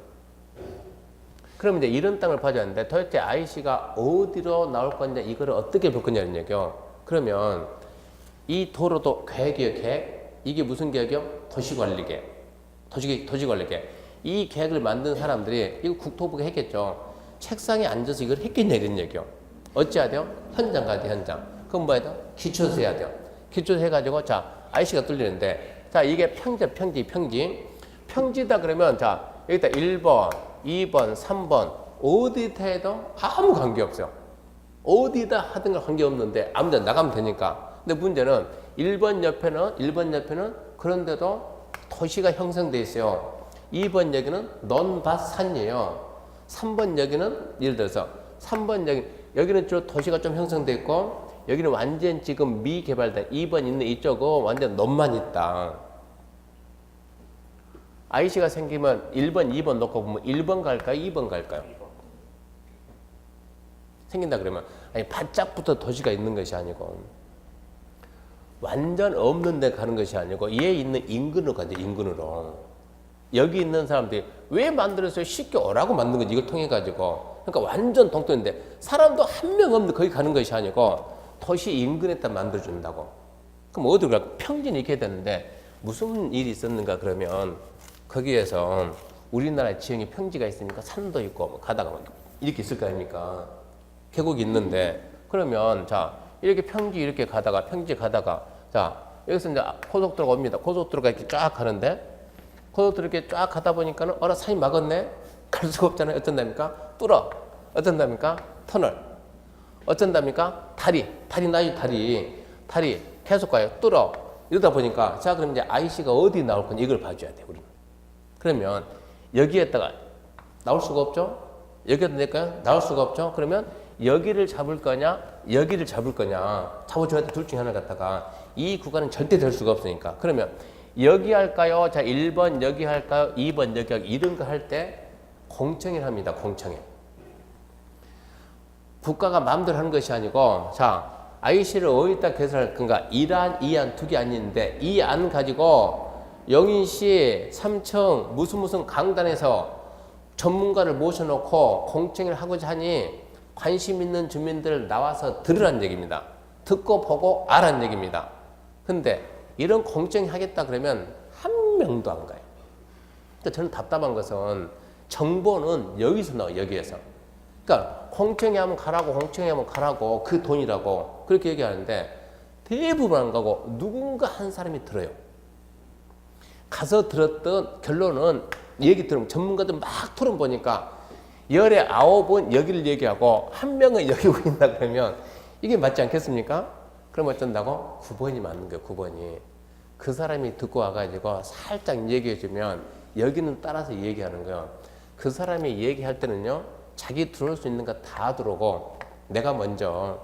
그럼 이제 이런 땅을 봐줘야 하는데 도대체 IC가 어디로 나올 거냐 이거를 어떻게 볼 거냐는 얘기요. 그러면 이 도로도 계획이에요. 계획. 이게 무슨 계획이요? 도시관리계획. 도시관리계획. 이 계획을 만든 사람들이 이거 국토부가 했겠죠. 책상에 앉아서 이걸 했겠냐 이런 얘기요. 어찌 해야 돼요? 현장 가야 돼. 현장. 그럼 뭐 해야 돼요? 기초서 해야 돼요. 기초서 해가지고 자 IC가 뚫리는데 자 이게 평지다 그러면 자 여기다 1번 2번, 3번 어디다 해도 아무 관계없어요. 어디다 하든 관계없는데 아무 데나 나가면 되니까. 근데 문제는 1번 옆에는 그런데도 도시가 형성돼 있어요. 2번 여기는 논밭산이에요. 3번 여기는 예를 들어서 3번 여기는 좀 도시가 좀 형성돼 있고 여기는 완전 지금 미개발된 2번 있는 이쪽은 완전 논만 있다. IC가 생기면 1번, 2번 놓고 보면 1번 갈까요? 2번 갈까요? 생긴다 그러면 아니 바짝부터 도시가 있는 것이 아니고 완전 없는 데 가는 것이 아니고 얘 있는 인근으로 가죠. 인근으로. 여기 있는 사람들이 왜 만들었어요? 쉽게 오라고 만든 거지. 이걸 통해 가지고. 그러니까 완전 동떨인데 사람도 한 명 없는데 거기 가는 것이 아니고 도시 인근에다 만들어준다고. 그럼 어디로 갈까? 평진이 이렇게 되는데 무슨 일이 있었는가 그러면 거기에서 우리나라 지형이 평지가 있으니까 산도 있고 뭐 가다가 이렇게 있을 거 아닙니까? 계곡이 있는데 그러면 자 이렇게 평지 가다가 자 여기서 이제 고속도로가 옵니다. 고속도로가 이렇게 쫙 가는데 고속도로 이렇게 쫙 가다 보니까는 산이 막았네. 갈 수가 없잖아요. 어쩐답니까? 뚫어. 어쩐답니까? 터널. 어쩐답니까? 다리 계속 가요. 뚫어. 이러다 보니까 자 그럼 이제 IC가 어디 나올 건지 이걸 봐줘야 돼 우리는. 그러면 여기에다가 나올 수가 없죠. 여기에다 낼까요? 나올 수가 없죠. 그러면 여기를 잡을 거냐 여기를 잡을 거냐 잡아줘야 돼. 둘 중에 하나 갖다가 이 구간은 절대 될 수가 없으니까. 그러면 여기 할까요? 자 1번 여기 할까요? 2번 여기 할까요? 이런 거 할 때 공청회를 합니다. 공청회. 국가가 마음대로 하는 것이 아니고 자 IC를 어디다 개설할 건가? 1안, 2안, 2개 아닌데 이 안 가지고 영인시 3층 무슨 강단에서 전문가를 모셔놓고 공청회를 하고자 하니 관심 있는 주민들 나와서 들으라는 얘기입니다. 듣고 보고 알아는 얘기입니다. 근데 이런 공청회 하겠다 그러면 한 명도 안 가요. 그러니까 저는 답답한 것은 정보는 여기서 나와요. 여기에서. 그러니까 공청회 하면 가라고 그 돈이라고 그렇게 얘기하는데 대부분 안 가고 누군가 한 사람이 들어요. 가서 들었던 결론은 얘기 들으면 전문가들 막 토론 보니까 열에 9은 여기를 얘기하고 한 명은 여기 보인다 그러면 이게 맞지 않겠습니까? 그럼 어쩐다고? 9번이 맞는 거예요. 9번이. 그 사람이 듣고 와가지고 살짝 얘기해주면 여기는 따라서 얘기하는 거예요. 그 사람이 얘기할 때는요. 자기 들어올 수 있는 거 다 들어오고 내가 먼저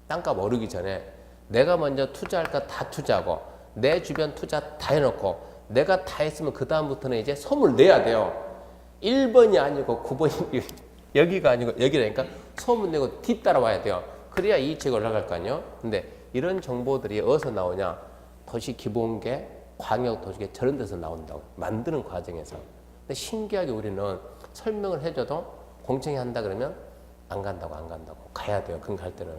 땅값 오르기 전에 내가 먼저 투자할 거 다 투자하고 내 주변 투자 다 해놓고 내가 다 했으면 그 다음부터는 이제 소문을 내야 돼요. 1번이 아니고 9번이 여기가 아니고 여기라니까 소문 내고 뒤따라와야 돼요. 그래야 이익이 올라갈 거 아니에요. 근데 이런 정보들이 어디서 나오냐? 도시기본계, 광역도시계 저런 데서 나온다고. 만드는 과정에서. 근데 신기하게 우리는 설명을 해줘도 공청회 한다 그러면 안 간다고. 가야 돼요. 그건 갈 때는.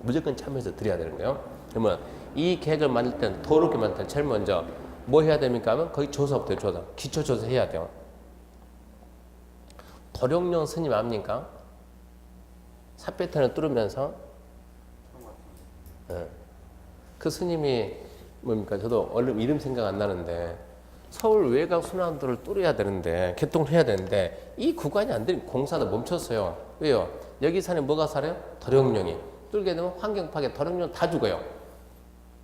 무조건 참여해서 드려야 되는 거예요. 그러면 이 계획을 만들 때는 도롭게 만들 때는 제일 먼저 뭐 해야 됩니까 하면 거기 조사부터 조사. 기초조사 해야 돼요. 도룡령 스님 압니까? 삿배탄을 뚫으면서 그 스님이 뭡니까? 저도 얼른 이름 생각 안 나는데 서울 외곽 순환도를 뚫어야 되는데 개통을 해야 되는데 이 구간이 안 되니 공사도 멈췄어요. 왜요? 여기 산에 뭐가 살아요? 도룡령이. 뚫게 되면 환경 파괴, 도룡령 다 죽어요.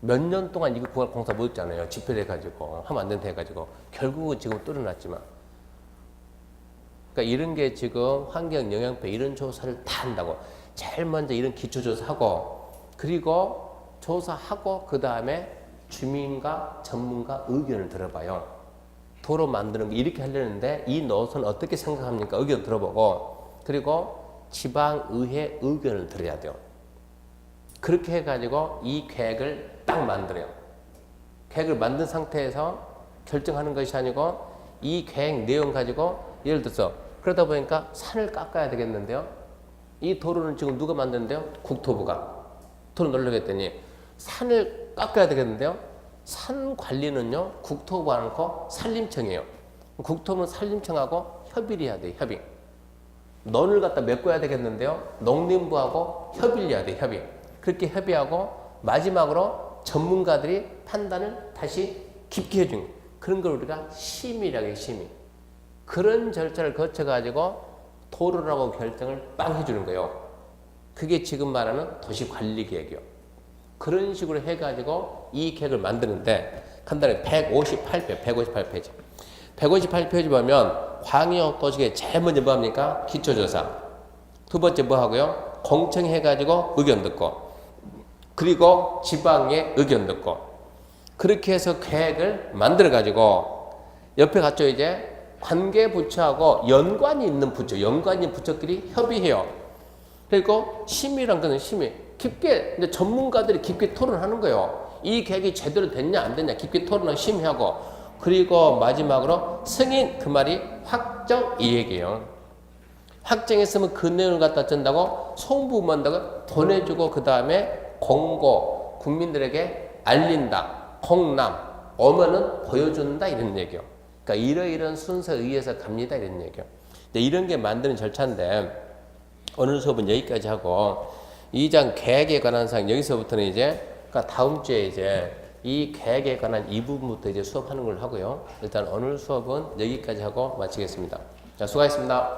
몇 년 동안 이거 구간 공사 못 했잖아요. 집회를 해가지고 하면 안 된다 해가지고 결국은 지금 뚫어놨지만. 그러니까 이런 게 지금 환경 영향표 이런 조사를 다 한다고. 제일 먼저 이런 기초조사하고 그리고 조사하고 그 다음에 주민과 전문가 의견을 들어봐요. 도로 만드는 거 이렇게 하려는데 이 노선 어떻게 생각합니까? 의견 들어보고 그리고 지방의회 의견을 들어야 돼요. 그렇게 해가지고 이 계획을 딱 만들어요. 계획을 만든 상태에서 결정하는 것이 아니고 이 계획 내용 가지고 예를 들어서 그러다 보니까 산을 깎아야 되겠는데요. 이 도로는 지금 누가 만드는데요? 국토부가. 도로 놀려겠더니 산을 깎아야 되겠는데요. 산 관리는요. 국토부가 않고 산림청이에요. 국토부는 산림청하고 협의를 해야 돼요. 협의. 논을 갖다 메꿔야 되겠는데요. 농림부하고 협의를 해야 돼요. 협의. 그렇게 협의하고 마지막으로 전문가들이 판단을 다시 깊게 해준 거예요. 그런 걸 우리가 심의라고 해요. 심의. 그런 절차를 거쳐가지고 도로라고 결정을 빵 해주는 거예요. 그게 지금 말하는 도시관리계획이요. 그런 식으로 해가지고 이 계획을 만드는데 간단하게 158페이지. 158페이지 보면 광역도시계획 제일 먼저 뭐 합니까? 기초조사. 두 번째 뭐 하고요? 공청회 해가지고 의견 듣고. 그리고 지방의 의견 듣고 그렇게 해서 계획을 만들어 가지고 옆에 갔죠. 이제 관계 부처하고 연관이 있는 부처, 연관이 있는 부처끼리 협의해요. 그리고 심의란 거는 심의. 깊게 이제 전문가들이 깊게 토론하는 거예요. 이 계획이 제대로 됐냐 안 됐냐 깊게 토론하고 심의하고 그리고 마지막으로 승인 그 말이 확정 이 얘기예요. 확정했으면 그 내용을 갖다 쓴다고 송부한다고 보내주고 그 다음에 공고 국민들에게 알린다. 공람 오면은 보여준다 이런 얘기요. 그러니까 이러이런 순서에 의해서 갑니다 이런 얘기요. 이런 게 만드는 절차인데 오늘 수업은 여기까지 하고 2장 계획에 관한 사항 여기서부터는 이제 그러니까 다음 주에 이제 이 계획에 관한 이 부분부터 이제 수업하는 걸 하고요. 일단 오늘 수업은 여기까지 하고 마치겠습니다. 자, 수고하셨습니다.